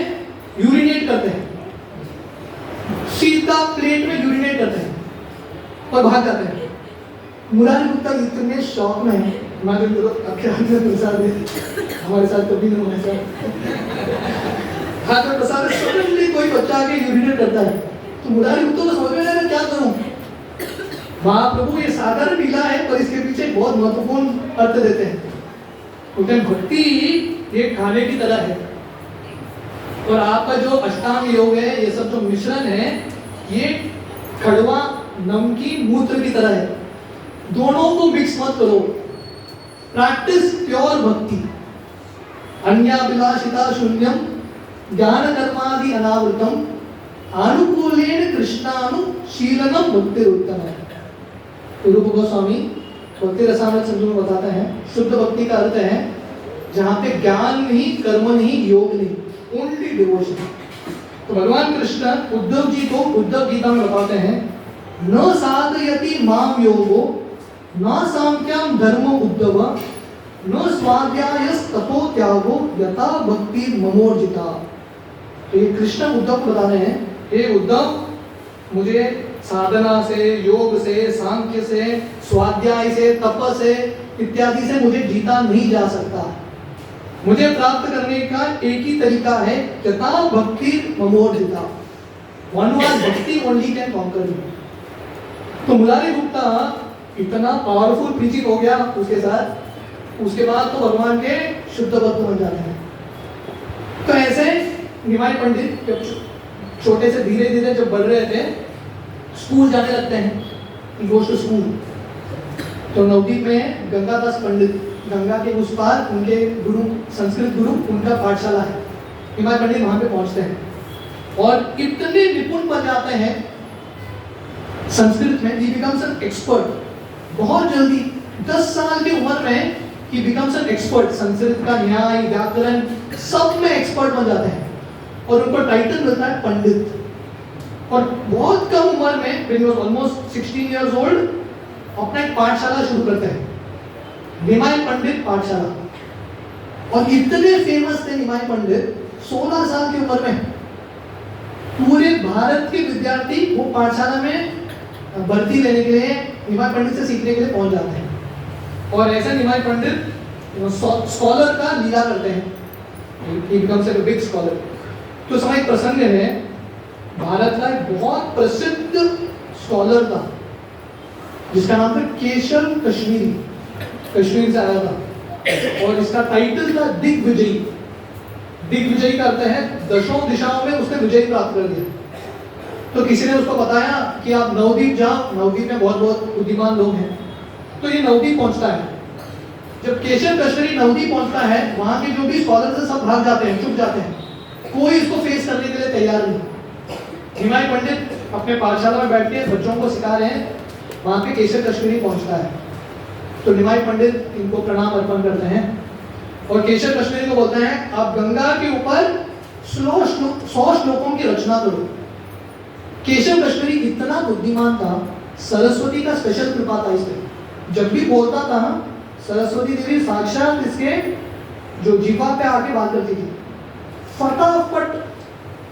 यूरिनेट करते हैं, सीधा प्लेट में यूरिनेट करते हैं और भाग जाते हैं। मुरारी गुप्ता इतने शौक में है, प्रसाद हमारे साथ कभी नहीं होने का, हाथ में प्रसाद सडनली कोई बच्चा आके यूरिनेट करता है, तो मुरारी गुप्ता को समझ में नहीं, क्या करूं। महाप्रभु ये साधारण लीला है, पर इसके पीछे बहुत महत्वपूर्ण अर्थ देते हैं। क्योंकि भक्ति ये खाने की तरह है, और आपका जो अष्टांग योग है, ये सब जो मिश्रण है, ये कड़वा नमकीन मूत्र की तरह है। दोनों को मिक्स मत करो। प्रैक्टिस प्योर भक्ति। अन्याभिलाषिता शून्यम ज्ञान कर्मादि अनावृतम अनुकूलेन कृष्णानुशीलनम भक्ति उत्तम। रूप गोस्वामी भक्ति रसामृत सिंधु में बताते हैं, शुद्ध भक्ति का अर्थ है जहां पे ज्ञान नहीं, कर्म नहीं, योग नहीं, ओनली डिवोशन। तो भगवान कृष्ण उद्धव जी को उद्धव गीता में बताते हैं, न साधयति माम योगो न सांख्यम धर्म उद्धव न स्वाध्यायस तपो त्यागो यथा भक्ति ममोर्जिता। तो ये कृष्ण उद्धव को बता रहे हैं, हे उद्धव, मुझे साधना से, योग से, सांख्य से, स्वाध्याय से, तप से इत्यादि से मुझे जीता नहीं जा सकता। मुझे प्राप्त करने का एक ही तरीका है, यथा भक्ति ममोर्जिता। वन वाज भक्ति ओनली कैन कॉन्कर यू। तो मुरारी गुप्ता इतना पावरफुल प्रीचिंग हो गया उसके साथ, उसके बाद तो भगवान के शुद्ध भक्त बन जाते हैं। तो ऐसे निमाई पंडित जब छोटे से धीरे धीरे जब बढ़ रहे थे, स्कूल जाने लगते हैं, गोस टू स्कूल। तो नवदीप में गंगादास पंडित, गंगा के उस पार उनके गुरु, संस्कृत गुरु, उनका पाठशाला है। निमाई पंडित वहां पे पहुंचते हैं और इतने निपुण बन जाते हैं संस्कृत में, ही बिकम्स एन एक्सपर्ट बहुत जल्दी। 10 साल की उम्र में ही बिकम्स एन एक्सपर्ट। संस्कृत का न्याय, व्याकरण सब में एक्सपर्ट बन जाते हैं और उनको टाइटल मिलता है पंडित। और बहुत कम उम्र में, when he was almost 16 years old, अपना एक पाठशाला शुरू करते हैं, निमाई पंडित पाठशाला। और इतने फेमस थे निमाई पंडित, 16 साल की उम्र में पूरे भारत के विद्यार्थी वो पाठशाला में भर्ती लेने के लिए, निमाई पंडित से सीखने के लिए पहुंच जाते हैं। और ऐसे निमाई पंडित स्कॉलर का लीला करते हैं, he becomes a big scholar। तो समय एक प्रसंग है, भारत का एक बहुत प्रसिद्ध स्कॉलर था जिसका नाम था केशव कश्मीरी, कश्मीर से आया था और इसका टाइटल था दिग्विजयी। दिग्विजयी का अर्थ है दशों दिशाओं में उसने विजय प्राप्त कर दिया। तो किसी ने उसको बताया कि आप नवदीप जाओ, नवदीप में बहुत बहुत बुद्धिमान लोग हैं। तो ये नवदीप पहुंचता है। जब केशव कश्मीरी नवदीप पहुंचता है, वहां के जो भी स्कॉलर से सब भाग जाते हैं, चुप जाते हैं, कोई इसको फेस करने के लिए तैयार नहीं। निमाई पंडित अपने पाठशाला में बैठ के बच्चों को सिखा रहे हैं, वहां पे केशव कश्मीरी पहुंचता है। तो निमाई पंडित इनको प्रणाम अर्पण करते हैं और केशव कश्मीरी को बोलते हैं, आप गंगा के ऊपर 100 श्लोकों की रचना करो। केशव कश्मीरी इतना बुद्धिमान था, सरस्वती का स्पेशल कृपा था इस पे। जब भी बोलता था, सरस्वती देवी साक्षात इसके जो जीवा पे आके बात करती थी। फटाफट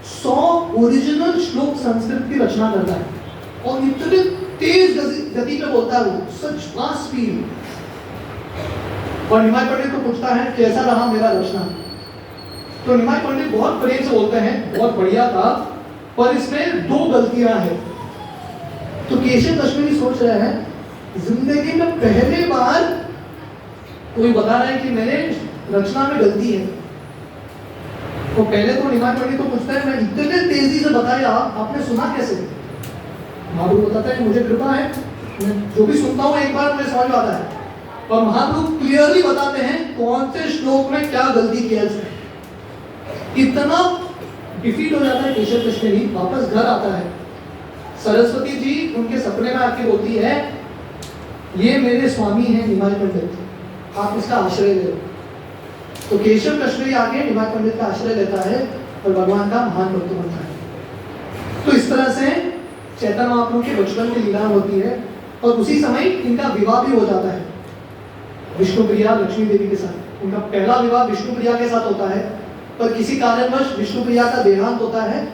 100 ओरिजिनल श्लोक संस्कृत की रचना करता है और इतने तेज गति पे बोलता है वो, सच फास्ट स्पीड। और निमाई पंडित को पूछता है कैसा रहा मेरा रचना। तो निमाई पंडित बहुत प्रेम से बोलते हैं, बहुत बढ़िया था, पर इसमें 2 गलतियां हैं। तो केशव कश्मीरी सोच रहे हैं, जिंदगी में पहली बार कोई बता रहा है कि मेरे रचना में गलती है। तो पहले तो निमाई पंडित को पूछता है, मैं इतने तेजी से बताया, आपने सुना कैसे? महाप्रभु बताता है मुझे कृपा है, मैं जो भी सुनता हूँ एक बार मुझे समझ में आता है। और महाप्रभु क्लियरली बताते हैं कौन से श्लोक में क्या गलती किया उसने। इतना डिफीट हो जाता है केशव कश्मीरी, वापस घर आता है। सरस्वती जी उनके सपने में आके बोलती है, ये मेरे स्वामी हैं निमाई पंडित, आप इसका आश्रय ले लो। तो केशव कश्मीरी आगे निमाई पंडित का आश्रय लेता है और भगवान का महान भक्त बनता है। तो इस तरह से चैतन्य महाप्रभु के बचपन की लीला होती है और उसी समय इनका विवाह भी हो जाता है विष्णुप्रिया लक्ष्मी देवी के साथ। उनका पहला विवाह विष्णुप्रिया के साथ होता है, पर किसी कारणवश विष्णुप्रिया का देहांत होता है।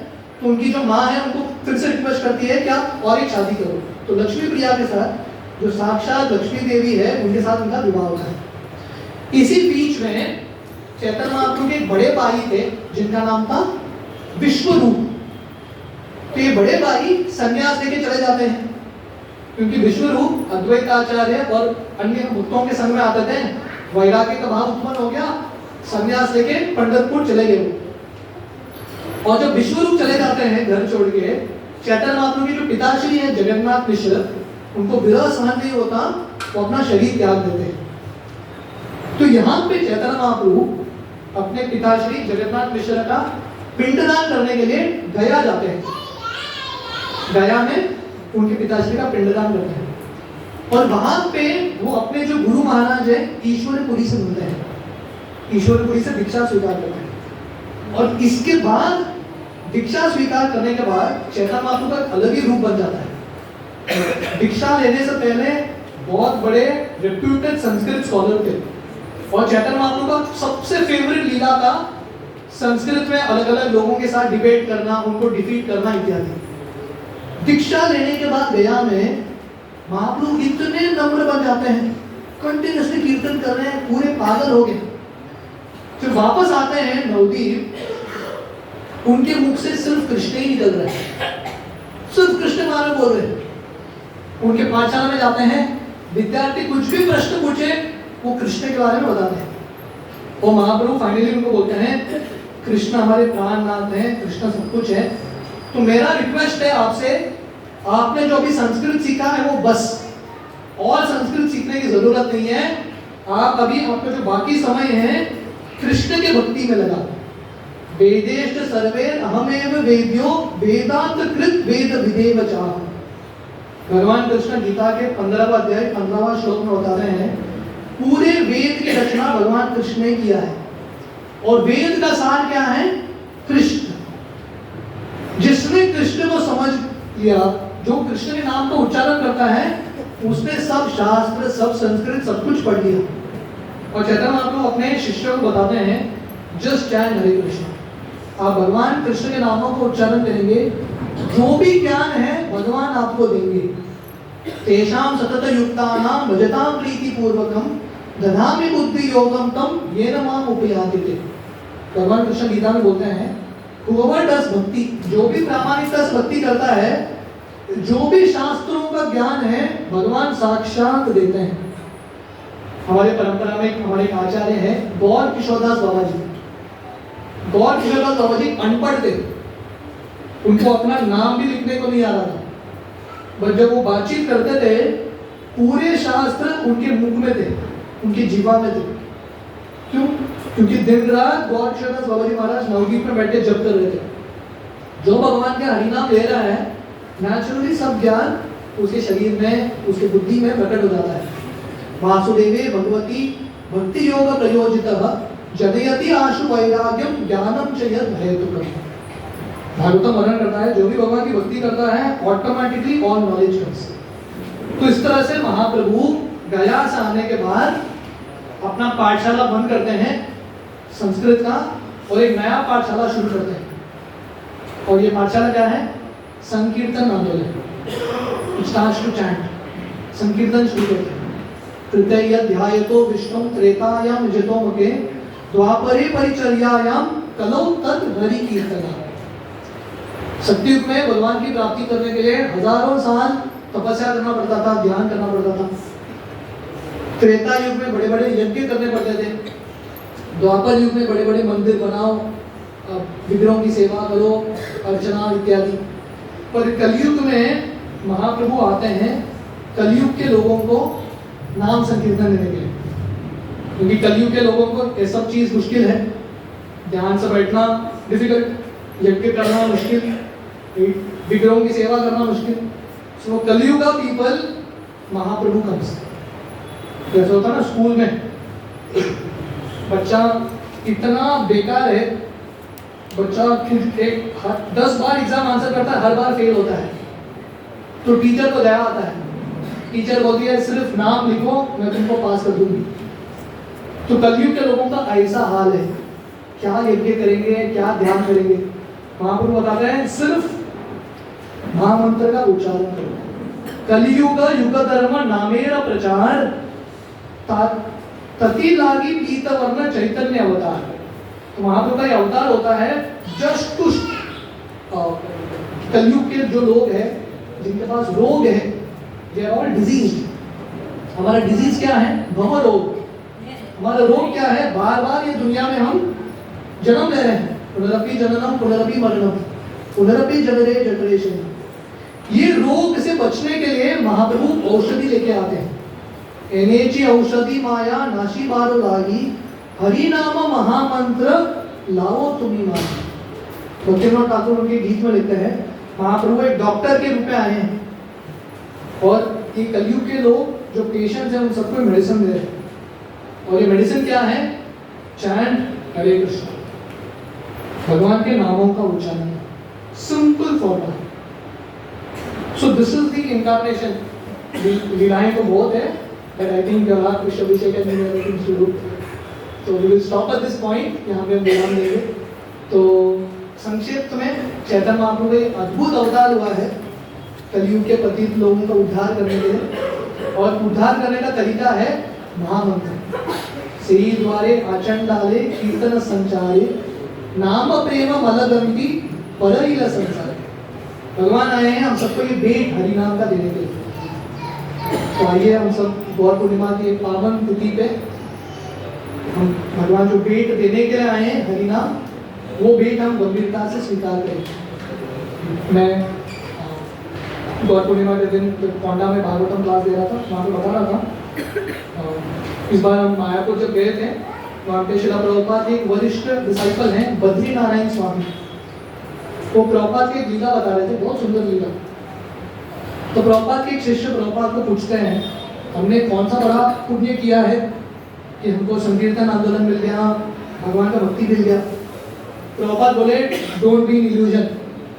तो उनकी जो माँ है उनको फिर से रिक्वेस्ट करती है कि आप और एक शादी करो। तो लक्ष्मी प्रिया के साथ, जो साक्षात लक्ष्मी देवी है, उनके साथ उनका विवाह होता है। इसी बीच में चैतन्य महाप्रभु के एक बड़े भाई थे जिनका नाम था विश्वरूप। तो ये बड़े भाई संन्यास लेके चले जाते हैं, क्योंकि विश्वरूप अद्वैताचार्य और अन्य भक्तों के संग में आते थे। वैराग्य का भाव उत्पन्न हो गया, संन्यास लेके पंढरपुर चले गए। और जब विश्वरूप चले जाते हैं घर छोड़ के, चैतन्य महाप्रभु के जो पिताश्री है जगन्नाथ मिश्र, उनको विरह सहन नहीं होता, वो अपना शरीर त्याग देते हैं। तो यहाँ पे चैतन्य महाप्रभु अपने पिताश्री जगन्नाथ मिश्र का पिंडदान करने के लिए गया जाते हैं। गया में उनके पिताश्री का पिंडदान करते हैं और वहां पे वो अपने जो गुरु महाराज है ईश्वरपुरी से मिलते हैं, ईश्वरपुरी से दीक्षा स्वीकार करते हैं। और इसके बाद दीक्षा स्वीकार करने के बाद चैतन्य महाप्रभु का अलग ही रूप बन जाता है। दीक्षा लेने से पहले बहुत बड़े रेप्यूटेड संस्कृत स्कॉलर थे और चैतन्य महाप्रभु का सबसे फेवरेट लीला था संस्कृत में अलग अलग लोगों के साथ डिबेट करना, उनको डिफीट करना इत्यादि। दीक्षा लेने के बाद गया में महाप्रभु इतने नम्र बन जाते हैं, कंटिन्यूअसली कीर्तन कर रहे हैं, पूरे पागल हो गए। फिर वापस आते हैं नवदीप, उनके मुख से सिर्फ कृष्ण ही निकल रहे हैं, सिर्फ कृष्ण महाराज बोल रहे हैं। उनके पाठशाला में जाते हैं, विद्यार्थी कुछ भी प्रश्न पूछे वो कृष्ण के बारे में बताते हैं और महाप्रभु फाइनली उनको बोलते हैं कृष्ण हमारे प्राणनाथ हैं, कृष्ण सब कुछ है। तो मेरा रिक्वेस्ट है आपसे, आपने जो अभी संस्कृत सीखा है वो बस, और संस्कृत सीखने की जरूरत नहीं है। आप अभी आपका जो बाकी समय है कृष्ण के भक्ति में लगा। वेदेष्ट सर्वे अहमेव वेद्यो वेदांत कृत वेद विदेव चाह। भगवान कृष्ण गीता के 15वां अध्याय 15वां श्लोक में बताते हैं पूरे वेद की रचना भगवान कृष्ण ने किया है और वेद का सार क्या है? कृष्ण। जिसने कृष्ण को समझ लिया, जो कृष्ण के नाम का उच्चारण करता है, उसने सब शास्त्र, सब संस्कृत, सब कुछ पढ़ लिया। और चैतन्य महाप्रभु अपने शिष्यों को बताते हैं जस्ट चैन हरे कृष्ण। आप भगवान कृष्ण के नामों को उच्चारण करेंगे, जो भी ज्ञान है भगवान आपको देंगे। तेषाम सतत युक्तानाम भजताम प्रीति पूर्वकम दधामि बुद्धि योगम तम येन माम उपयाति ते। भगवान कृष्ण गीता में बोलते हैं whoever does भक्ति, जो भी प्रामाणिकता से भक्ति करता है, जो भी शास्त्रों का ज्ञान है भगवान साक्षात देते हैं। हमारे परंपरा में हमारे एक आचार्य हैं गौर किशोरदास बाबा जी। गौर किशोरदास बाबा जी अनपढ़ थे, उनको अपना नाम भी लिखने को नहीं आ रहा था, बट जब वो बातचीत करते थे पूरे शास्त्र उनके मुख में थे, उनकी जीवा में थे। क्यों? क्योंकि दिन रात गौर किशोरदास बाबा जी महाराज नवदीप में बैठे जप कर रहे थे। जो भगवान के हरिनाम ले रहा है, नेचुरली सब ज्ञान उसके शरीर में, उसके बुद्धि में प्रकट हो जाता है। वासुदेवे भगवती भक्ति योग प्रयोजितः जनयति आशु वैराग्यम ज्ञानम च यद हेतुकम्। भागवतम वर्णन करता है जो भी भगवान की भक्ति करता है ऑटोमेटिकली ऑल नॉलेज कम्स। तो इस तरह से महाप्रभु गया से आने के बाद अपना पाठशाला बंद करते हैं संस्कृत का और एक नया पाठशाला शुरू करते हैं। और ये पाठशाला क्या है? संकीर्तन आंदोलन। स्टार्ट्स टू चैंट, संकीर्तन शुरू करते हैं। तृतीय ध्यायतो विष्णु त्रेतायाम जितोमके द्वापरे परिचर्यायाम कलौ तद हरि कीर्तना। सत्युग में भगवान की प्राप्ति करने के लिए हजारों साल तपस्या करना पड़ता था, ध्यान करना पड़ता था। त्रेता युग में बड़े बड़े यज्ञ करने पड़ते थे। द्वापर युग में बड़े बड़े मंदिर बनाओ, विग्रहों की सेवा करो, अर्चना इत्यादि। पर कलयुग में महाप्रभु आते हैं कलयुग के लोगों को नाम संकीर्तन देने के लिए, क्योंकि कलयुग के लोगों को ये सब चीज मुश्किल है। ध्यान से बैठना डिफिकल्ट, यज्ञ करना मुश्किल, विग्रहों की सेवा करना मुश्किल। सो कलयुग का पीपल महाप्रभु कम्स। जैसे होता ना स्कूल में बच्चा इतना बेकार है, बच्चा एक 10 बार एग्जाम आंसर करता है, हर बार फेल होता है, तो टीचर को दया आता है। टीचर बोलती है सिर्फ नाम लिखो, मैं तुमको पास कर दूंगी। तो कलयुग के लोगों का ऐसा हाल है, क्या यज्ञ करेंगे, क्या ध्यान करेंगे। महाप्रभु बताते हैं सिर्फ महामंत्र का उच्चारण करो। कलियुग युग धर्म नामेर प्रचार तति लागी पीत वर्ण चैतन्य अवतार। तो महाप्रभु का अवतार होता है जस्ट टू कलयुग के जो लोग हैं जिनके पास रोग है, दे आर ऑल डिजीज्ड। हमारा डिजीज क्या है? भव रोग। हमारा रोग क्या है? बार बार ये दुनिया में हम जन्म ले रहे हैं, पुनरपि जननम पुनरपि मरणम पुनरपि जनरे जठरे शयनम। ये रोग से बचने के लिए महाप्रभु औषधि लेके आते हैं। एनेची औषधि माया नाशी बारो लागी, हरि नाम महामंत्र लाओ तुम्ही मानी। भक्तिनाथ ठाकुर उनके गीत में लिखते हैं महाप्रभु एक डॉक्टर के रूप में आए हैं और ये कलयुग के लोग जो पेशेंट्स हैं उन सबको मेडिसिन दे रहे हैं। और ये मेडिसिन क्या है? चैंट हरे कृष्ण, भगवान के नामों का उच्चारण, simple formula. So this is the incarnation. लीलाएं तो बहुत है, but I think Krishna abhishek and everything to do, so we will stop at this point. यहाँ पे हम विराम देंगे। तो संक्षिप्त में चैतन्य महाप्रभु का एक अद्भुत अवतार हुआ है कलयुग के पतित लोगों का उद्धार करने के लिए, और उद्धार करने का तरीका है महामंत्र। श्री द्वारे आचंडाले कीर्तन संचारे, नाम प्रेम मलगंती परहिल संसार। भगवान आए हैं हम सबको ये भेंट हरि नाम का देने के लिए। तो आइए हम सब गौर पूर्णिमा की एक पावन तिथि पे हम भगवान जो भेंट देने के लिए आए हैं हरि नाम, वो भेंट हम गंभीरता से स्वीकार करें। मैं गौर पूर्णिमा के दिन कोंडा में भागवतम क्लास दे रहा था, वहाँ पे बता रहा था इस बार हम मायापुर जब गए थे, वहाँ पे शिला प्रभुपाद के एक वरिष्ठ डिसाइपल हैं बद्री नारायण स्वामी, वो प्रभुपाद की एक लीला बता रहे थे, बहुत सुंदर लीला। तो प्रभुपाद के एक शिष्य प्रभुपाद को पूछते हैं हमने कौन सा बड़ा पुण्य किया है कि हमको संकीर्तन आंदोलन मिल गया, भगवान का भक्ति मिल गया। प्रभुपाद बोले डोंट बी इल्यूजन,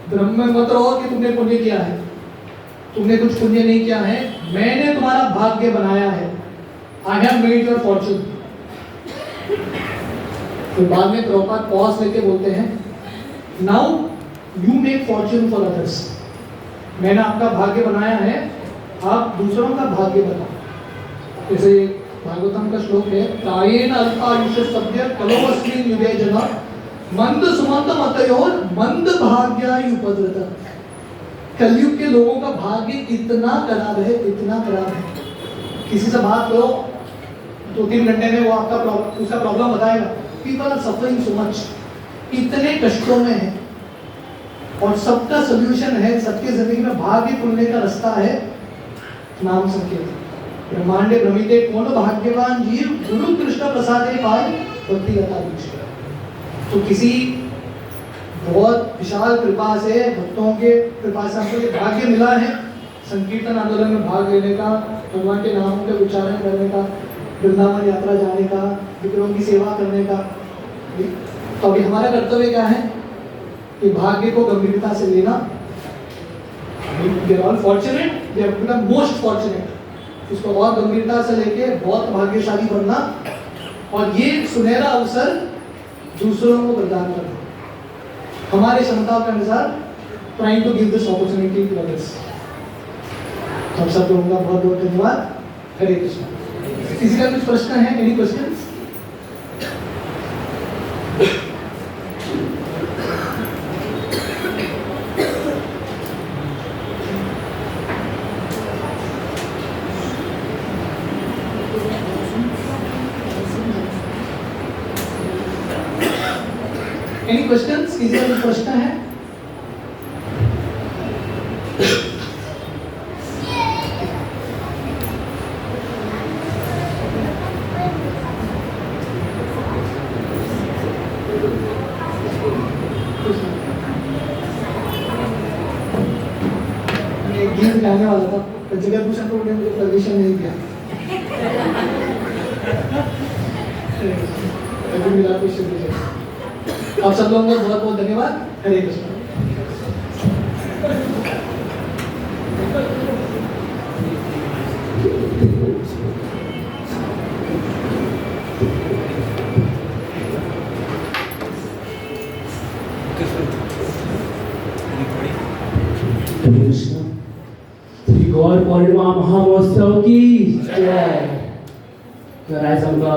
ब्रह्म में मत रहो कि तुमने पुण्य किया है, तुमने कुछ पुण्य नहीं किया है, मैंने तुम्हारा भाग्य बनाया है। I have made your Fortune. तो बाद में प्रभुपाद पॉज लेके बोलते हैं now you make Fortune for others. मैंने आपका भाग्य बनाया है, आप दूसरों का भाग्य बनाओ। जैसे भागवतम का श्लोक है कायेन अल्पायुष्य सभ्य कलोस्मिन् युगे जना मंद सुमंत मतयोर मंद भाग्यायुपद्रत। कलयुग के लोगों का भाग्य इतना खराब है, इतना खराब है। किसी से बात करो 2-3 घंटे में वो आपका उसका प्रॉब्लम बताएगा। People are suffering so much, इतने कष्टों में है, और सबका सोल्यूशन है, सबके जिंदगी में भाग्य खुलने का रास्ता है नाम संकीर्तन। ब्रह्मांडे भ्रमिते कौन भाग्यवान जीव, गुरु कृष्ण प्रसादे पाए भक्ति लता बीच। तो किसी बहुत विशाल कृपा से, भक्तों के कृपा से हमको ये भाग्य मिला है संकीर्तन आंदोलन में भाग लेने का, भगवान के नामों के उच्चारण करने का, वृंदावन यात्रा जाने का, विग्रहों की सेवा करने का। तो अभी हमारा कर्तव्य क्या है कि भाग्य को गंभीरता से लेना। We are all fortunate, we have become most fortunate. इसको और गंभीरता से लेके बहुत भाग्यशाली बनना, और ये सुनहरा अवसर दूसरों को प्रदान करना, हमारे क्षमता के अनुसार trying to give this opportunity to others. हम सब लोगों का बहुत बहुत धन्यवाद। हरे कृष्ण। किसी का कुछ प्रश्न है? Any questions? Any questions? किसी का कुछ प्रश्न है? गीत गाने वाला था, पर जगह भूषण को मुझे परमिशन नहीं दिया। आप सब लोगों का बहुत बहुत धन्यवाद। हरे कृष्ण। गौर पूर्णिमा महामहोत्सव की जय। जरा सबका